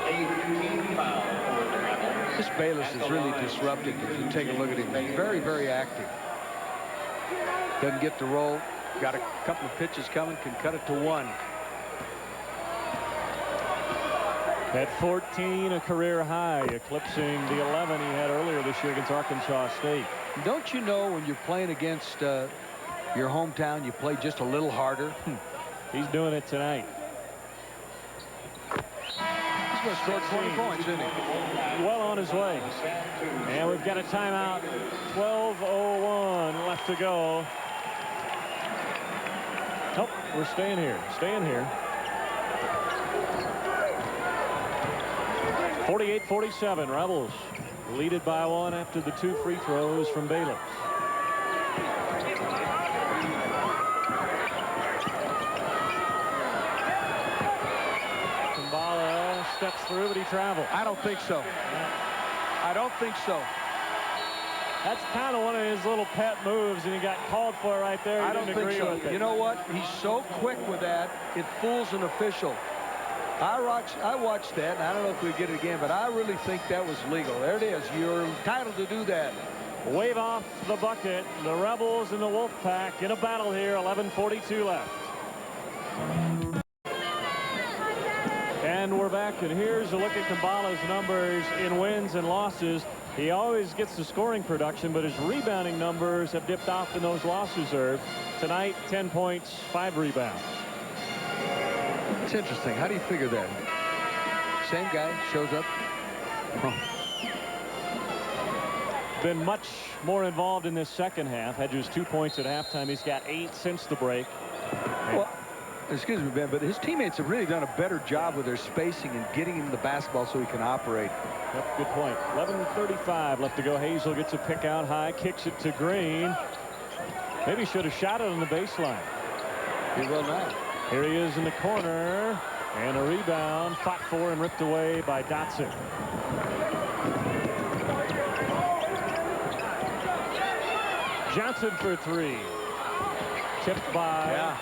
A team foul for the Rebels. This Bayless is really disruptive if you take a look at him. He's very, very active. Doesn't get the roll. Got a couple of pitches coming. Can cut it to 1. At 14, a career high, eclipsing the 11 he had earlier this year against Arkansas State. Don't you know when you're playing against your hometown, you play just a little harder? He's doing it tonight. He's going to score 20 points, isn't he? Well on his way. And we've got a timeout. 12:01 left to go. Nope, we're staying here. Staying here. 48-47. Rebels lead it by 1 after the 2 free throws from Bayless. Kumbala steps through, but he traveled. I don't think so. I don't think so. That's kind of one of his little pet moves, and he got called for right there. He I don't didn't think agree so. with it. You know what? He's so quick with that, it fools an official. I watched that, and I don't know if we get it again, but I really think that was legal. There it is. You're entitled to do that. Wave off the bucket. The Rebels and the Wolfpack in a battle here. 11:42 left. And we're back, and here's a look at Kumbala's numbers in wins and losses. He always gets the scoring production, but his rebounding numbers have dipped off in those loss reserves. Tonight, 10 points, 5 rebounds. It's interesting. How do you figure that? Same guy shows up. Huh. Been much more involved in this second half. Had just 2 points at halftime. He's got 8 since the break. Well, excuse me, Ben, but his teammates have really done a better job with their spacing and getting him the basketball so he can operate. Yep, good point. 11:35 left to go. Hazel gets a pick out high, kicks it to Green. Maybe should have shot it on the baseline. He will not. Here he is in the corner, and a rebound, fought for and ripped away by Dotson. Johnson for 3. Tipped by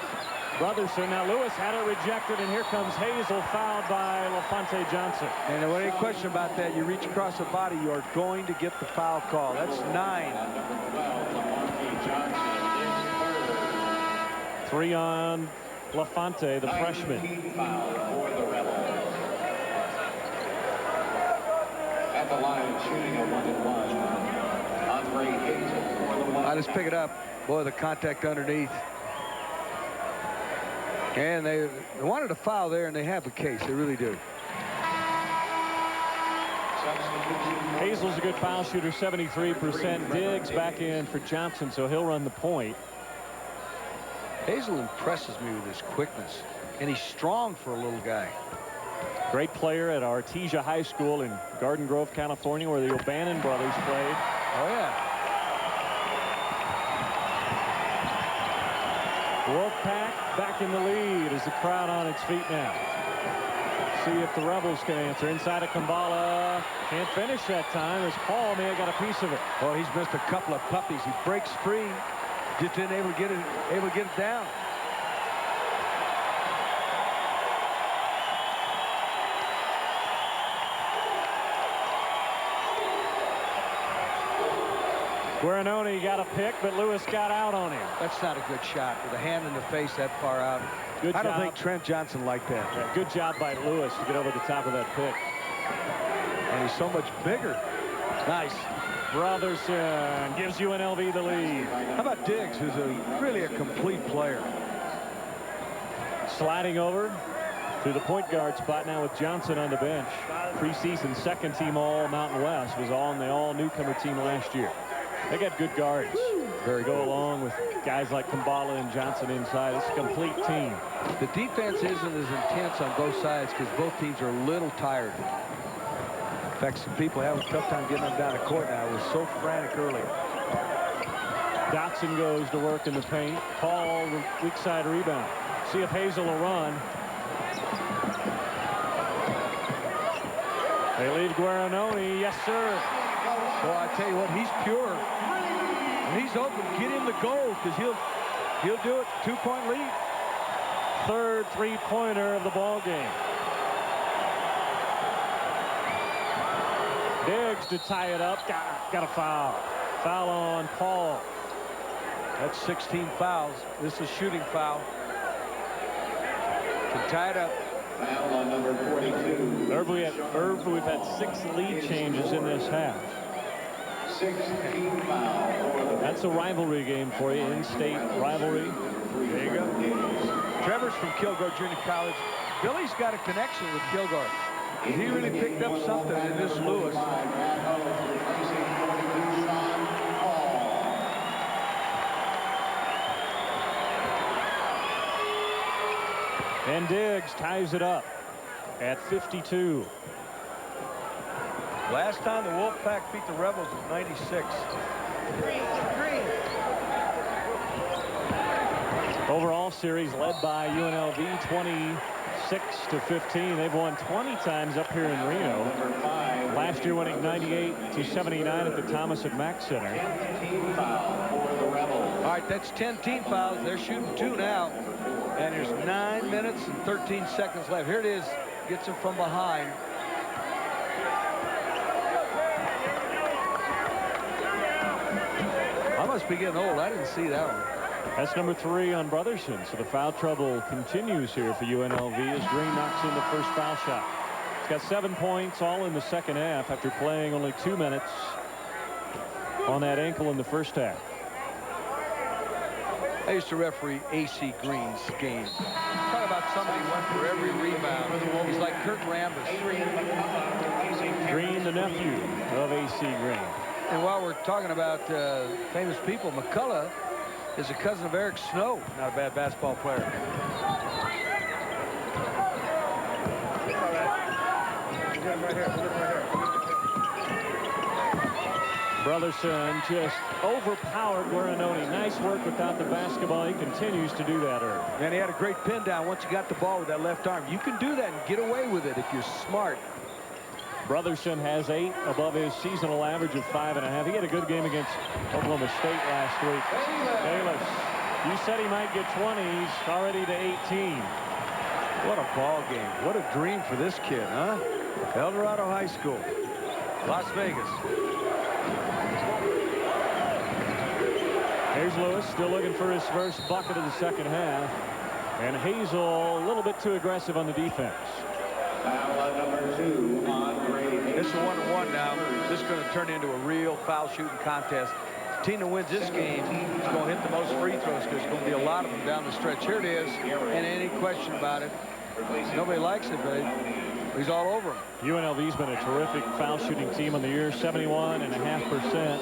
Brotherson. Now Lewis had it rejected, and here comes Hazel, fouled by LaFonte Johnson. And there wasn't any question about that. You reach across the body, you are going to get the foul call. That's 9. 3 on LaFonte, the freshman. At the line, shooting a 1-and-1. Andre Hazel for the one. I just pick it up. Boy, the contact underneath. And they wanted a foul there, and they have a case. They really do. Hazel's a good foul shooter, 73%. Diggs back in for Johnson, so he'll run the point. Hazel impresses me with his quickness, and he's strong for a little guy. Great player at Artesia High School in Garden Grove, California, where the O'Bannon brothers played. Oh, yeah. Wolfpack back in the lead as the crowd on its feet now. See if the Rebels can answer. Inside of Kumbala. Can't finish that time as Paul may have got a piece of it. Oh, he's missed a couple of puppies. He breaks free. Just isn't able to get it down. Guarinoni got a pick, but Lewis got out on him. That's not a good shot with a hand in the face that far out. Good I don't job. think Trent Johnson liked that. Yeah, good job by Lewis to get over the top of that pick. And he's so much bigger. Nice. Brotherson gives UNLV the lead. How about Diggs, who's really a complete player? Sliding over to the point guard spot now with Johnson on the bench. Preseason second team all Mountain West, was on the all newcomer team last year. They got good guards. Very go good. along with guys like Kumbala and Johnson inside. It's a complete team. The defense isn't as intense on both sides because both teams are a little tired. In fact, some people have a tough time getting them down the court now. It was so frantic earlier. Dotson goes to work in the paint. Paul, weak side rebound. See if Hazel will run. They lead Guarinoni. Yes, sir. Well, I tell you what, he's pure. When he's open, get him the goal because he'll do it. 2-point lead. Third three-pointer of the ball game. Diggs to tie it up. Got a foul. Foul on Paul. That's 16 fouls. This is shooting foul. Can tie it up. Foul on number 42. Irv, we've had 6 lead changes in this half. 16 foul. That's a rivalry game for you, in-state rivalry. There you go. Trevor's from Kilgore Junior College. Billy's got a connection with Kilgore. He really picked up something in this Lewis. And Diggs ties it up at 52. Last time the Wolfpack beat the Rebels was '96. Overall series led by UNLV 26-15. They've won 20 times up here in Reno. Last year winning 98-79 at the Thomas and Mack Center. All right, that's 10 team fouls. They're shooting 2 now. And there's 9 minutes and 13 seconds left. Here it is. Gets it from behind. I must be getting old. I didn't see that one. That's number 3 on Brotherson. So the foul trouble continues here for UNLV as Green knocks in the first foul shot. He's got 7 points all in the second half after playing only 2 minutes on that ankle in the first half. I used to referee A.C. Green's game. Talk about somebody who went for every rebound. He's like Kurt Rambis. Green, the nephew of A.C. Green. And while we're talking about famous people, McCullough is a cousin of Eric Snow. Not a bad basketball player. Brotherson just overpowered Guarinoni. Nice work without the basketball. He continues to do that, Irv. And he had a great pin down once he got the ball with that left arm. You can do that and get away with it if you're smart. Brotherson has 8 above his seasonal average of 5.5. He had a good game against Oklahoma State last week. Bayless, you said he might get 20. He's already to 18. What a ball game. What a dream for this kid, huh? El Dorado High School, Las Vegas. Here's Lewis still looking for his first bucket of the second half. And Hazel a little bit too aggressive on the defense. Number 2 on Grady. It's a 1-1 now. This is going to turn into a real foul shooting contest. The team that wins this game is going to hit the most free throws because there's going to be a lot of them down the stretch. Here it is, and any question about it. Nobody likes it, but he's all over him. UNLV's been a terrific foul shooting team on the year, 71.5%.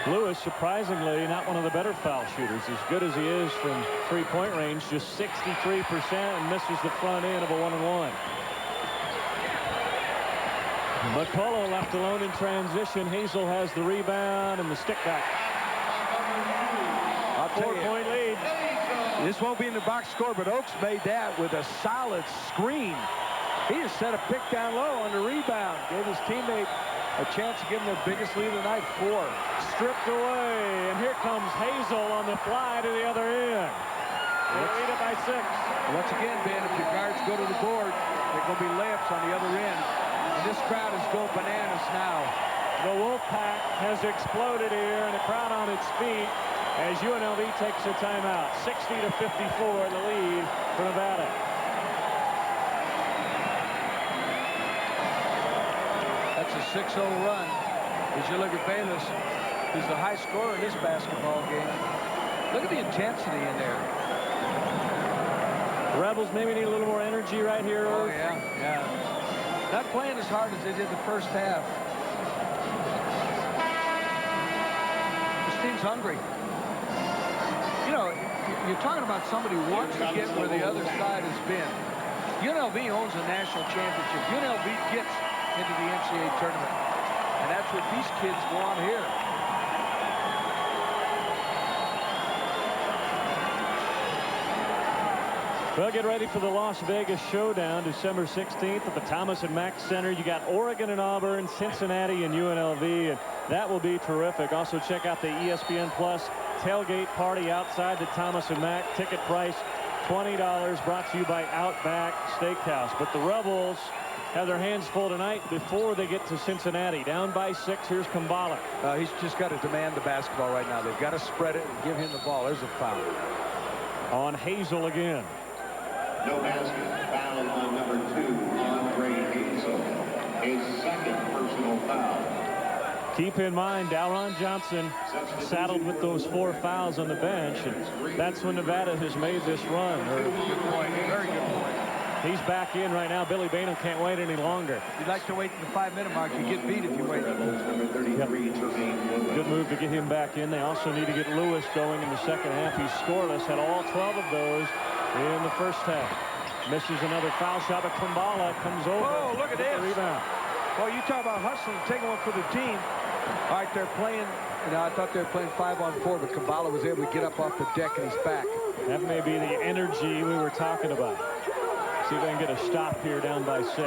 Lewis, surprisingly, not one of the better foul shooters. As good as he is from three-point range, just 63% and misses the front end of a 1-and-1. McCullough left alone in transition. Hazel has the rebound and the stick back. I'll tell you, 4-point lead. This won't be in the box score, but Oaks made that with a solid screen. He just set a pick down low on the rebound. Gave his teammate a chance to give him their biggest lead of the night, 4. Stripped away, and here comes Hazel on the fly to the other end. They lead it by 6. Once again, Ben, if your guards go to the board, there are going to be layups on the other end. And this crowd is going bananas now. The Wolfpack has exploded here, and the crowd on its feet as UNLV takes a timeout. 60-54 in the lead for Nevada. That's a 6-0 run. As you look at Bayless, who's the high scorer in this basketball game. Look at the intensity in there. The Rebels maybe need a little more energy right here. Oh, yeah. Not playing as hard as they did the first half. This team's hungry. You know, you're talking about somebody who wants to get where the other side has been. UNLV owns a national championship. UNLV gets into the NCAA tournament. And that's what these kids want here. Well, get ready for the Las Vegas Showdown, December 16th at the Thomas and Mack Center. You got Oregon and Auburn, Cincinnati and UNLV, and that will be terrific. Also, check out the ESPN Plus tailgate party outside the Thomas and Mack. Ticket price $20, brought to you by Outback Steakhouse. But the Rebels have their hands full tonight before they get to Cincinnati. Down by 6. Here's Kumbala. He's just got to demand the basketball right now. They've got to spread it and give him the ball. There's a foul. On Hazel again. No basket. Foul on number 2 on Ray Hazel. His second personal foul. Keep in mind, Dalron Johnson saddled with those 4 fouls on the bench, and that's when Nevada has made this run. Good point. Very good point. He's back in right now. Billy Bainham can't wait any longer. You'd like to wait to the 5-minute mark. You get beat if you wait. Number 33, Good move to get him back in. They also need to get Lewis going in the second half. He's scoreless, had all 12 of those in the first half. Misses another foul shot, but Kumbala comes over. Oh, look at this. The rebound. Well, you talk about hustling, taking one for the team. All right, they're playing, I thought they were playing 5-on-4, but Kabala was able to get up off the deck and he's back. That may be the energy we were talking about. See if they can get a stop here down by 6.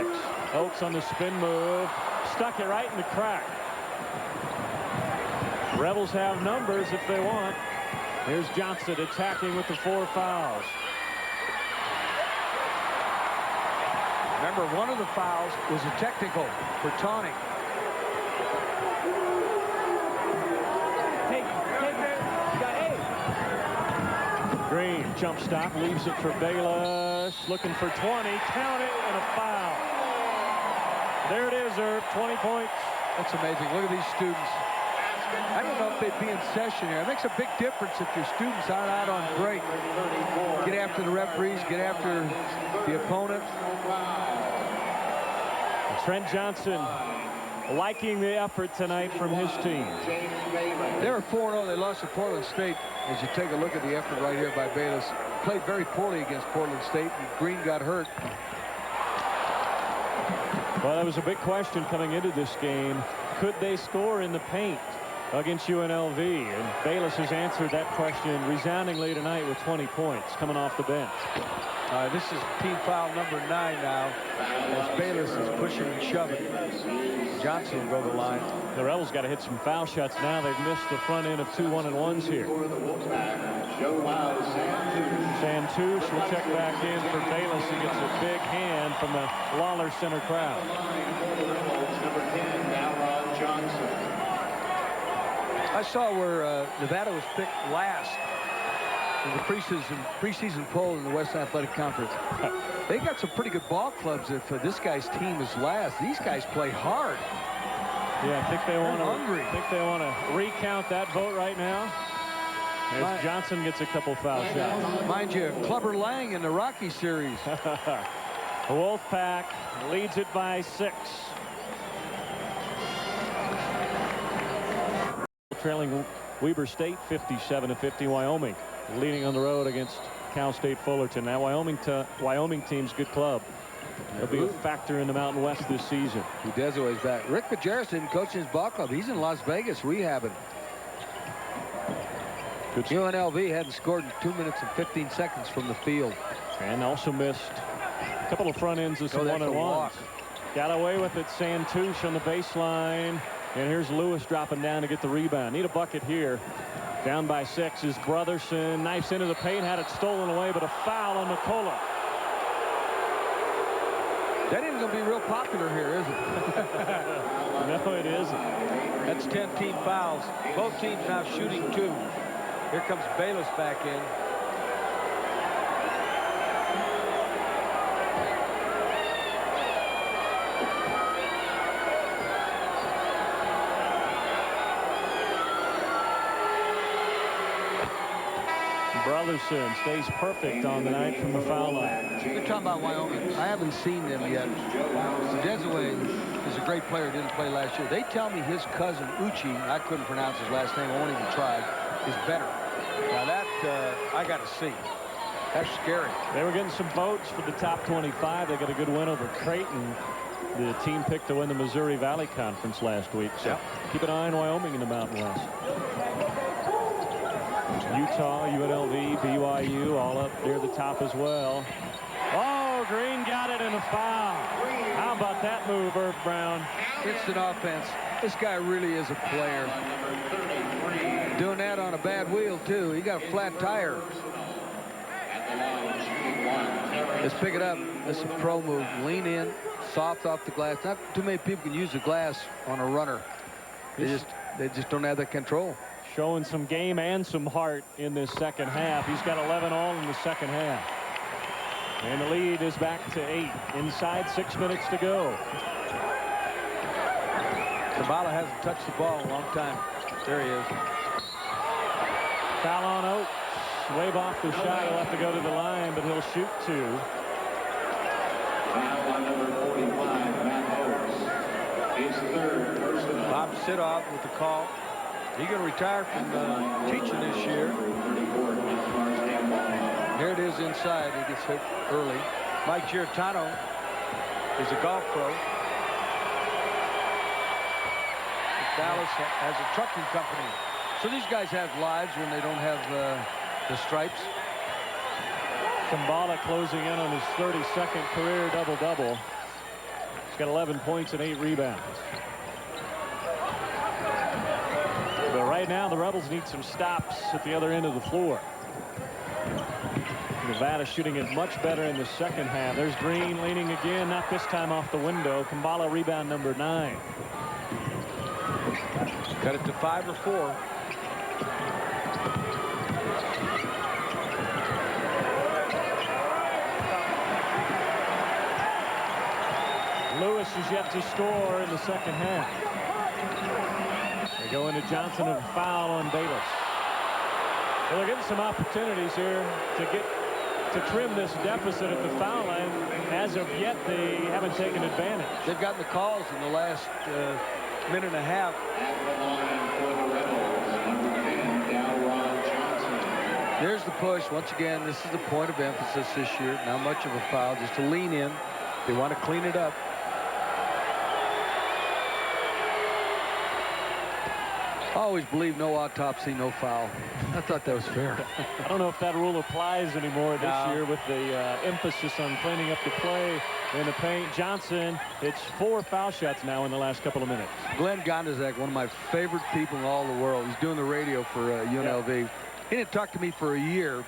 Oakes on the spin move. Stuck it right in the crack. Rebels have numbers if they want. Here's Johnson attacking with the 4 fouls. Remember, one of the fouls was a technical for taunting. Green, jump stop, leaves it for Bayless. Looking for 20. Count it, and a foul. There it is, Irv. 20 points. That's amazing. Look at these students. I don't know if they'd be in session here. It makes a big difference if your students aren't out on break. Get after the referees, get after the opponent. Trent Johnson liking the effort tonight from his team. They were 4-0. They lost to Portland State. As you take a look at the effort right here by Bayless, played very poorly against Portland State, and Green got hurt. Well, that was a big question coming into this game. Could they score in the paint against UNLV? And Bayless has answered that question resoundingly tonight with 20 points coming off the bench. This is team foul number 9 now, as Bayless is pushing and shoving. Johnson will go to the line. The Rebels got to hit some foul shots now. They've missed the front end of 2 1-and-1s here. Santouche will check back in for Bayless. He gets a big hand from the Lawler Center crowd. I saw where Nevada was picked last in the preseason poll in the Western Athletic Conference. They got some pretty good ball clubs if this guy's team is last. These guys play hard. Yeah, I think they want hungry. I think they want to recount that vote right now. As Johnson gets a couple foul shots. Mind you, Clubber Lang in the Rocky series. Wolfpack leads it by 6. Trailing Weber State 57-50. Wyoming leading on the road against Cal State Fullerton. That Wyoming team's a good club. They'll be a factor in the Mountain West this season. Udezaway's back. Rick Majerus didn't coach his ball club. He's in Las Vegas rehabbing. UNLV hadn't scored in 2 minutes and 15 seconds from the field. And also missed a couple of front ends of some 1-on-1s. Got away with it. Santouche on the baseline. And here's Lewis dropping down to get the rebound. Need a bucket here. Down by 6 is Brotherson. Knifes into the paint. Had it stolen away, but a foul on McCullough. That isn't going to be real popular here, is it? No, it isn't. That's 10 team fouls. Both teams now shooting 2. Here comes Bayless back in. Brotherson stays perfect on the night from the foul line. You're talking about Wyoming. I haven't seen them yet. Udezaway is a great player. Didn't play last year. They tell me his cousin Uchi, I couldn't pronounce his last name. I won't even try, is better. Now that I got to see. That's scary. They were getting some votes for the top 25. They got a good win over Creighton. The team picked to win the Missouri Valley Conference last week. So keep an eye on Wyoming in the Mountain West. Utah, UNLV, BYU all up near the top as well. Oh, Green got it in a foul. How about that move, Irv Brown? Instant offense. This guy really is a player. Doing that on a bad wheel, too. He got a flat tire. Let's pick it up. This is a pro move. Lean in, soft off the glass. Not too many people can use the glass on a runner. They just don't have that control. Showing some game and some heart in this second half. He's got 11 all in the second half. And the lead is back to 8. Inside 6 minutes to go. Kabala hasn't touched the ball in a long time. There he is. Foul on Oakes. Wave off the shot. He'll have to go to the line, but he'll shoot 2. Foul on number 45, Matt Oakes. His 3rd personal. Bob Sidoff with the call. He's going to retire from teaching this year. Here it is inside. He gets hit early. Mike Giarratano is a golf pro. Bayless has a trucking company. So these guys have lives when they don't have the stripes. Kumbala closing in on his 32nd career double-double. He's got 11 points and 8 rebounds. But right now, the Rebels need some stops at the other end of the floor. Nevada shooting it much better in the second half. There's Green leaning again, not this time off the window. Kumbala rebound number 9. Cut it to 5 or 4. Lewis is yet to score in the second half. They go into Johnson and foul on Bayless. Well, they're getting some opportunities here to trim this deficit at the foul line. As of yet, they haven't taken advantage. They've gotten the calls in the last minute and a half. There's the push. Once again, this is the point of emphasis this year. Not much of a foul, just to lean in. They want to clean it up. I always believe no autopsy, no foul. I thought that was fair. I don't know if that rule applies anymore this year with the emphasis on cleaning up the play in the paint. Johnson, it's 4 foul shots now in the last couple of minutes. Glenn Gondazak, one of my favorite people in all the world. He's doing the radio for UNLV. Yeah. He didn't talk to me for a year.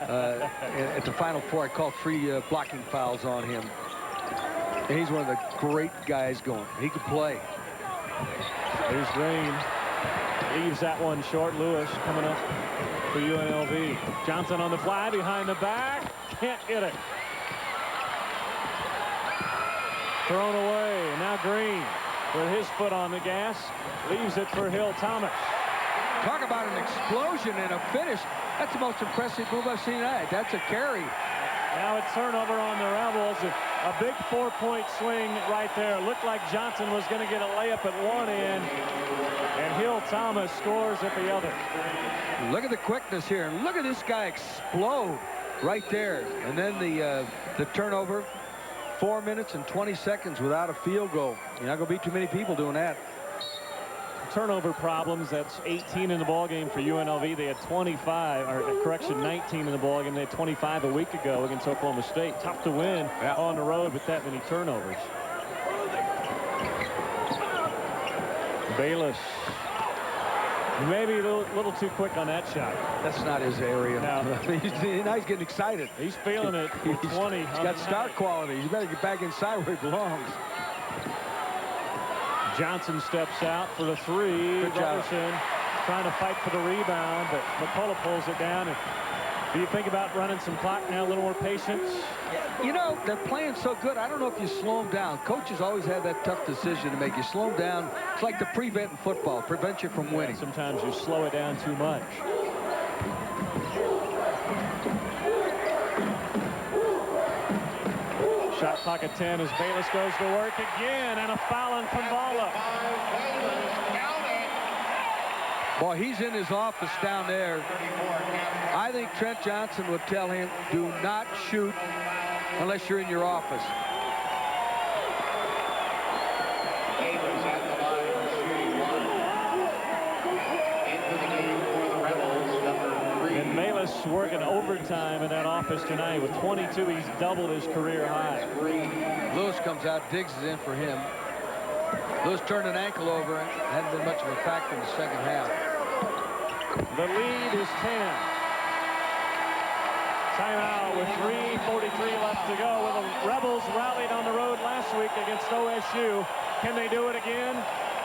At the Final Four, I called 3 blocking fouls on him. And he's one of the great guys going. He could play. There's Green. Leaves that one short. Lewis coming up for UNLV. Johnson on the fly behind the back. Can't get it. Thrown away. Now Green with his foot on the gas. Leaves it for Hill Thomas. Talk about an explosion and a finish. That's the most impressive move I've seen tonight. That's a carry. Now it's turnover on the Rebels. A big 4-point swing right there. Looked like Johnson was going to get a layup at one end. And Hill Thomas scores at the other. Look at the quickness here. And look at this guy explode right there. And then the turnover. 4 minutes and 20 seconds without a field goal. You're not going to be too many people doing that. Turnover problems. That's 18 in the ballgame for UNLV. They had 25, or correction, 19 in the ballgame. They had 25 a week ago against Oklahoma State. Tough to win on the road with that many turnovers. Bayless. Maybe a little too quick on that shot. That's not his area. No. Now he's getting excited. He's feeling it. He's 20. He's got star quality. He's better get back inside where he belongs. Johnson steps out for the 3. Robertson trying to fight for the rebound, but McCullough pulls it down. And do you think about running some clock now, a little more patience? You know, they're playing so good. I don't know if you slow them down. Coaches always have that tough decision to make. You slow them down. It's like the prevent in football. Prevent you from winning. Sometimes you slow it down too much. Shot clock at 10 as Bayless goes to work again, and a foul on Kumbala. Boy, he's in his office down there. I think Trent Johnson would tell him, do not shoot unless you're in your office. And Bayless working overtime in that office tonight with 22. He's doubled his career high. Lewis comes out. Diggs is in for him. Lewis turned an ankle over. Hadn't been much of a factor in the second half. The lead is 10. Timeout with 3:43 left to go. Well, the Rebels rallied on the road last week against OSU. Can they do it again?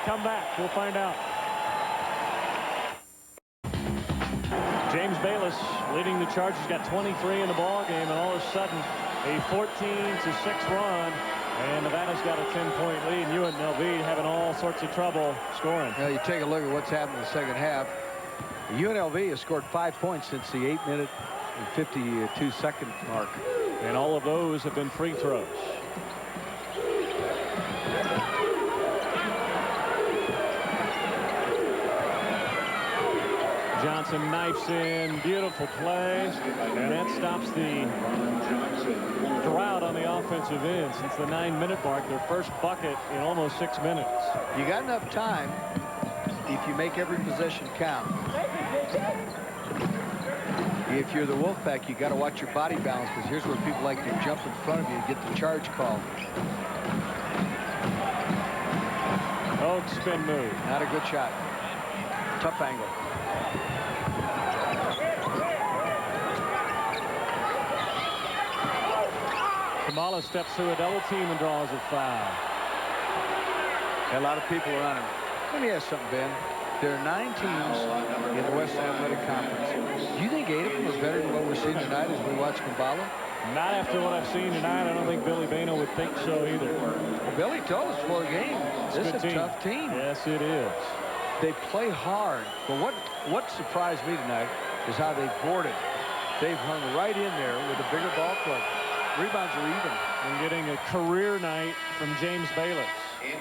Come back. We'll find out. James Bayless leading the charge. He's got 23 in the ball game, and all of a sudden a 14-6 run. And Nevada's got a 10-point lead. UNLV having all sorts of trouble scoring. Now you take a look at what's happened in the second half. UNLV has scored 5 points since the 8-minute and 52-second mark. And all of those have been free throws. Johnson knifes in. Beautiful play. And that stops the drought on the offensive end since the 9-minute mark. Their first bucket in almost 6 minutes. You got enough time if you make every possession count. If you're the Wolfpack, you got to watch your body balance, because here's where people like to jump in front of you and get the charge call. Oh, spin move. Not a good shot. Tough angle. Kamala steps through a double team and draws a foul. A lot of people around him. Let me ask something, Ben. There are 9 teams in the West Athletic Conference. Do you think 8 of them are better than what we're seeing tonight as we watch Kumbala? Not after what I've seen tonight. I don't think Billy Bano would think so either. Well, Billy told us 4 games. This is a tough team. Yes, it is. They play hard. But what surprised me tonight is how they boarded. They've hung right in there with a bigger ball club. Rebounds are even. And getting a career night from James Bayless.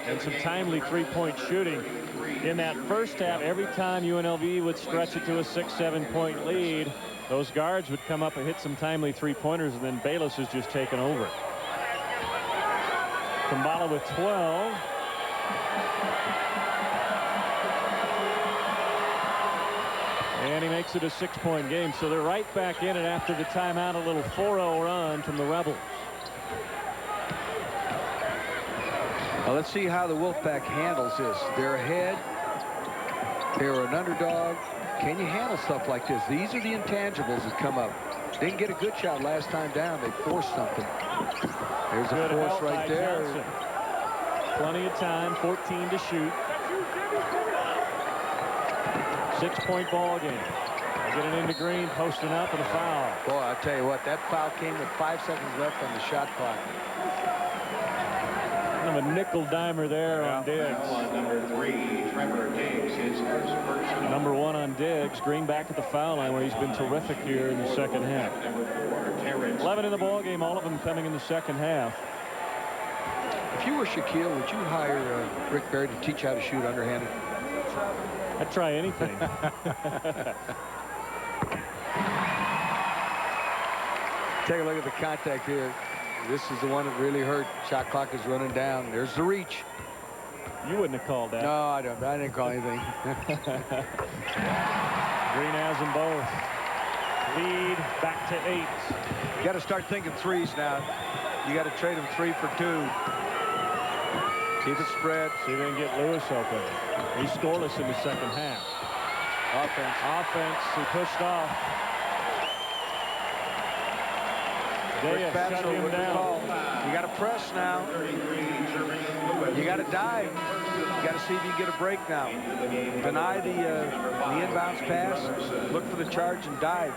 And some timely three-point shooting. In that first half, every time UNLV would stretch it to a 6-7 point lead, those guards would come up and hit some timely three-pointers, and then Bayless has just taken over. Kumbala with 12. And he makes it a 6-point game. So they're right back in it after the timeout, a little 4-0 run from the Rebels. Well, let's see how the Wolfpack handles this. They're ahead. They're an underdog. Can you handle stuff like this? These are the intangibles that come up. Didn't get a good shot last time down. They forced something. There's a force right there. Johnson. Plenty of time. 14 to shoot. 6-point ball game. They get it into Green, posting up, and a foul. Boy, I tell you what, that foul came with 5 seconds left on the shot clock. Kind of a nickel dimer there on Diggs. Number 3, Trevor Diggs, his first. Number 1 on Diggs. Green back at the foul line where he's been terrific here in the second half. Number 4, Terrence. 11 in the ball game, all of them coming in the second half. If you were Shaquille, would you hire Rick Barry to teach how to shoot underhanded? I'd try anything. Take a look at the contact here. This is the one that really hurt. Shot clock is running down. There's the reach. You wouldn't have called that. No, I don't. I didn't call anything. Green has them both. Lead back to 8. You got to start thinking threes now. You got to trade them 3 for 2. Keep it spread. See if they can get Lewis open. He's scoreless in the second half. Offense. He pushed off. They shut him down. You got to press now. You got to dive. You got to see if you can get a break now. Deny the inbounds pass. Look for the charge and dive.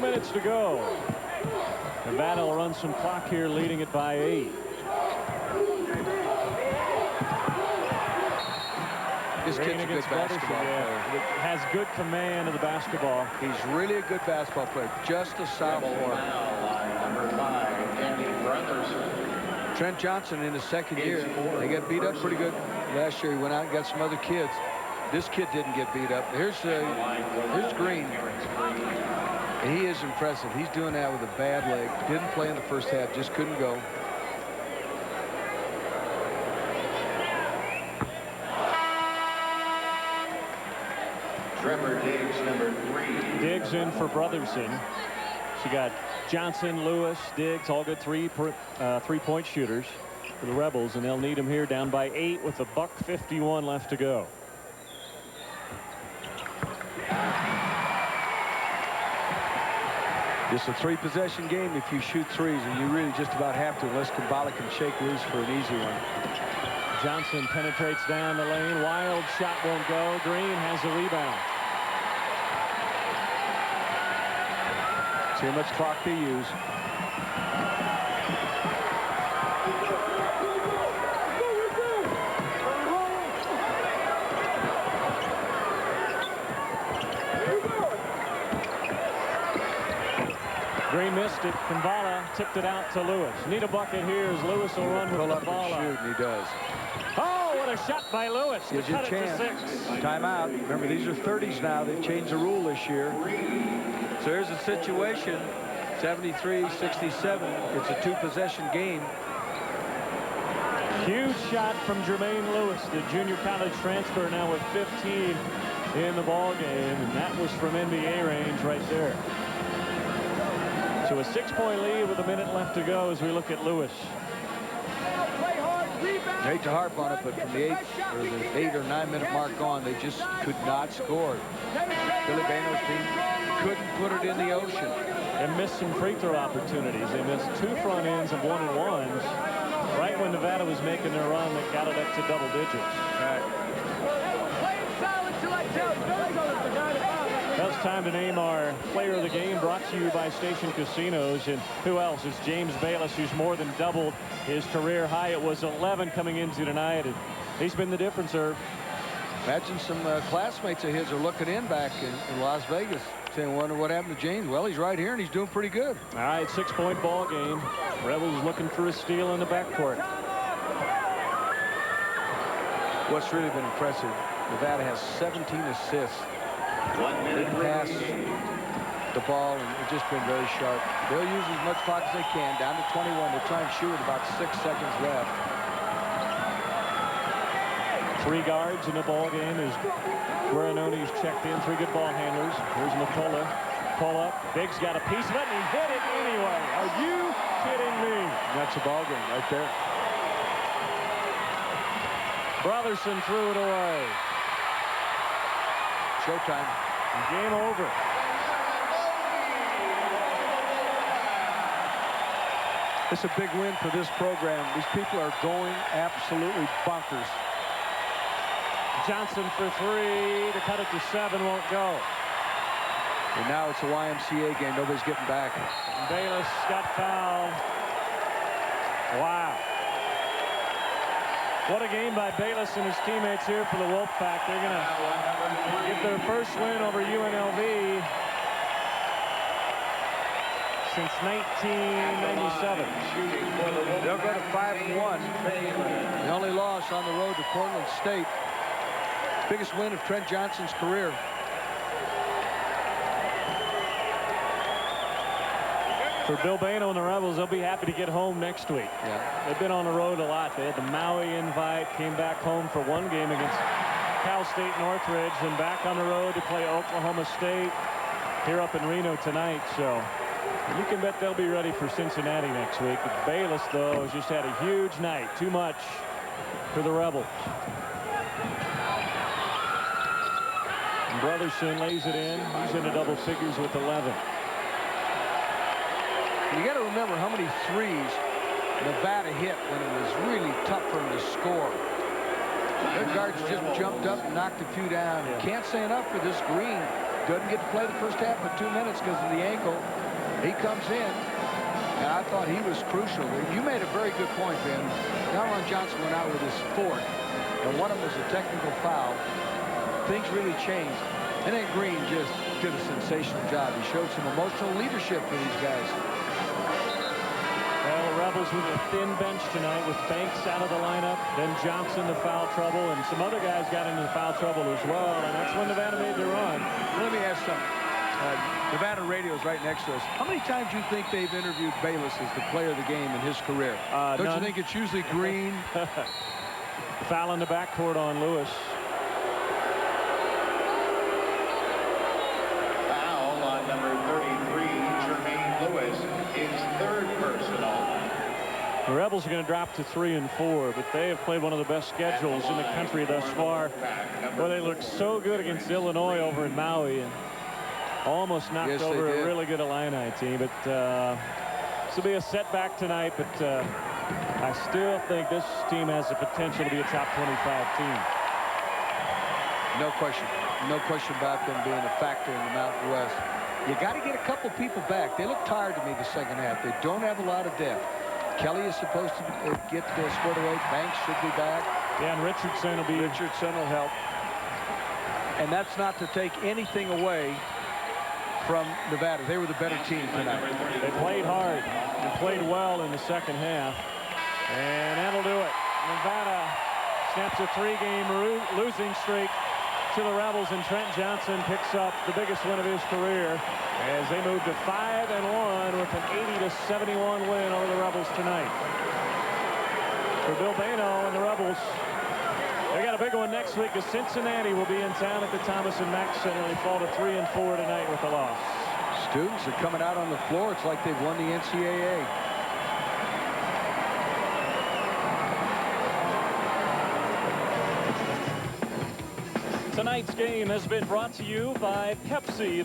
Minutes to go. Nevada will run some clock here, leading it by 8. This kid's a good basketball player. Has good command of the basketball. He's really a good basketball player. Just a sophomore. Number 5, Danny Brotherson. Trent Johnson in his second year. They got beat up pretty good. Last year he went out and got some other kids. This kid didn't get beat up. Here's Green. He is impressive. He's doing that with a bad leg. Didn't play in the first half. Just couldn't go. Trevor Diggs, number 3. Diggs in for Brotherson. So you got Johnson, Lewis, Diggs, all good three-point shooters for the Rebels, and they'll need them here down by 8 with $1:51 left to go. It's a 3-possession game if you shoot threes, and you really just about have to, unless Kumbala can shake loose for an easy one. Johnson penetrates down the lane. Wild shot won't go. Green has the rebound. Too much clock to use. Green missed it. Kumbala tipped it out to Lewis. Need a bucket here as Lewis will run with the ball out. Pull up and shoot, and he does. Oh, what a shot by Lewis to Gives you a cut it to chance. 6. Timeout. Remember, these are 30s now. They've changed the rule this year. So here's a situation. 73-67. It's a 2-possession game. Huge shot from Jermaine Lewis, the junior college transfer, now with 15 in the ball game, and that was from NBA range right there. So a 6-point lead with a minute left to go as we look at Lewis. I hate to harp on it, but from the 8 or 9 minute mark on, they just could not score. Billy Bayno's team couldn't put it in the ocean. And missed some free throw opportunities. They missed 2 front ends of 1-and-1s right when Nevada was making their run that got it up to double digits. Now it's time to name our player of the game, brought to you by Station Casinos. And who else? It's James Bayless, who's more than doubled his career high. It was 11 coming into tonight, and he's been the difference, Irv. Imagine some classmates of his are looking in back in Las Vegas, saying, wonder what happened to James. Well, he's right here, and he's doing pretty good. All right, 6-point ball game. Rebels looking for a steal in the backcourt. What's really been impressive, Nevada has 17 assists. They pass the ball, and it's just been very sharp. They'll use as much clock as they can. Down to 21. They'll try and shoot with about 6 seconds left. 3 guards in the ball game as Guarinoni's checked in. 3 good ball handlers. Here's McCullough. Pull up. Biggs got a piece of it, and he hit it anyway. Are you kidding me? That's a ball game right there. Brotherson threw it away. Showtime. Game over. It's a big win for this program. These people are going absolutely bonkers. Johnson for 3 to cut it to 7, won't go. And now it's a YMCA game. Nobody's getting back. Bayless got fouled. Wow. What a game by Bayless and his teammates here for the Wolfpack. They're going to get their first win over UNLV since 1997. They'll go to 5-1. The only loss on the road to Portland State. Biggest win of Trent Johnson's career. For Bill Bayno and the Rebels, they'll be happy to get home next week. Yeah. They've been on the road a lot. They had the Maui invite, came back home for 1 game against Cal State Northridge, then back on the road to play Oklahoma State here up in Reno tonight. So you can bet they'll be ready for Cincinnati next week. But Bayless, though, has just had a huge night. Too much for the Rebels. And Brotherson lays it in. He's into double figures with 11. You got to remember how many threes Nevada hit when it was really tough for them to score. Their guards just jumped up and knocked a few down. Yeah. Can't say enough for this Green. Doesn't get to play the first half of 2 minutes because of the ankle. He comes in, and I thought he was crucial. You made a very good point, Ben. Dalron Johnson went out with his 4th, and one of them was a technical foul. Things really changed. And then Green just did a sensational job. He showed some emotional leadership for these guys. Well, the Rebels with a thin bench tonight with Banks out of the lineup, then Johnson to foul trouble, and some other guys got into foul trouble as well, and that's when Nevada made their run. Let me ask something. Nevada radio is right next to us. How many times do you think they've interviewed Bayless as the player of the game in his career? Don't none. you think it's usually Green? Foul in the backcourt on Lewis. Foul on number 33, Jermaine Lewis, his 3rd personal. The Rebels are going to drop to 3 and 4, but they have played one of the best schedules in the country thus far. Well, they looked so good against Illinois over in Maui and almost knocked over a really good Illini team. But this will be a setback tonight, but I still think this team has the potential to be a top 25 team. No question. No question about them being a factor in the Mountain West. You got to get a couple people back. They look tired to me the second half. They don't have a lot of depth. Kelly is supposed to get squared away. Banks should be back. Yeah, and Richardson will help. And that's not to take anything away from Nevada. They were the better team tonight. They played hard and played well in the second half. And that'll do it. Nevada interrupts a 3-game losing streak to the Rebels, and Trent Johnson picks up the biggest win of his career as they move to 5-1 with an 80-71 win over the Rebels tonight. For Bill Bano and the Rebels, they got a big one next week as Cincinnati will be in town at the Thomas and Mack Center. They fall to 3-4 tonight with a loss. Students are coming out on the floor. It's like they've won the NCAA. Tonight's game has been brought to you by Pepsi.